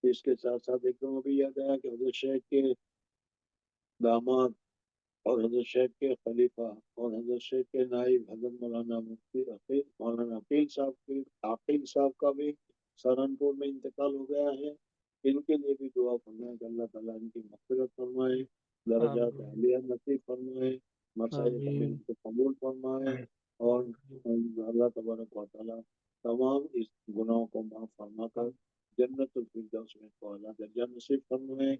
اس کے ساتھ ساتھ ایک دم ابھی یاد آیا کہ حضرت شیخ کے داماد اور حضرت شیخ کے خلیفہ اور حضرت شیخ کے نائب حضرت مولانا مفتی مولانا عقیل صاحب کا بھی سہارنپور میں انتقال ہو گیا ہے۔ ان کے لیے بھی دعا فرمائے کہ اللہ تعالیٰ ان کی مغفرت فرمائے، درجات آمین عالیہ نصیب فرمائے، مسائل آمین کو قبول فرمائے، اور اللہ تبارک و تعالیٰ تمام اس گناہوں کو معاف فرما کر جنت الفردوس میں کو اعلیٰ درجہ نصیب فرمائے۔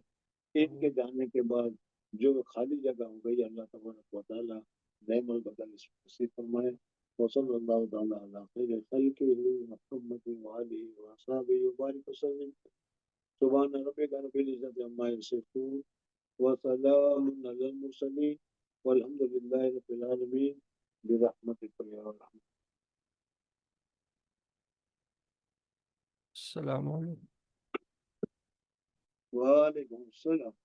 ان کے جانے کے بعد جو خالی جگہ ہو گئی اللہ تبارک و تعالیٰ نعم البدل اس کو نصیب فرمائے۔ وصلی اللہ تعالیٰ علی خیر خلقہ محمد وآلہ وصحبہ وبارک وسلم۔ سبحان ربک رب العزۃ عما یصفون وسلام علی المرسلین والحمد للہ رب العالمین برحمتک یا ارحم۔ السلام علیکم وعلیکم السلام۔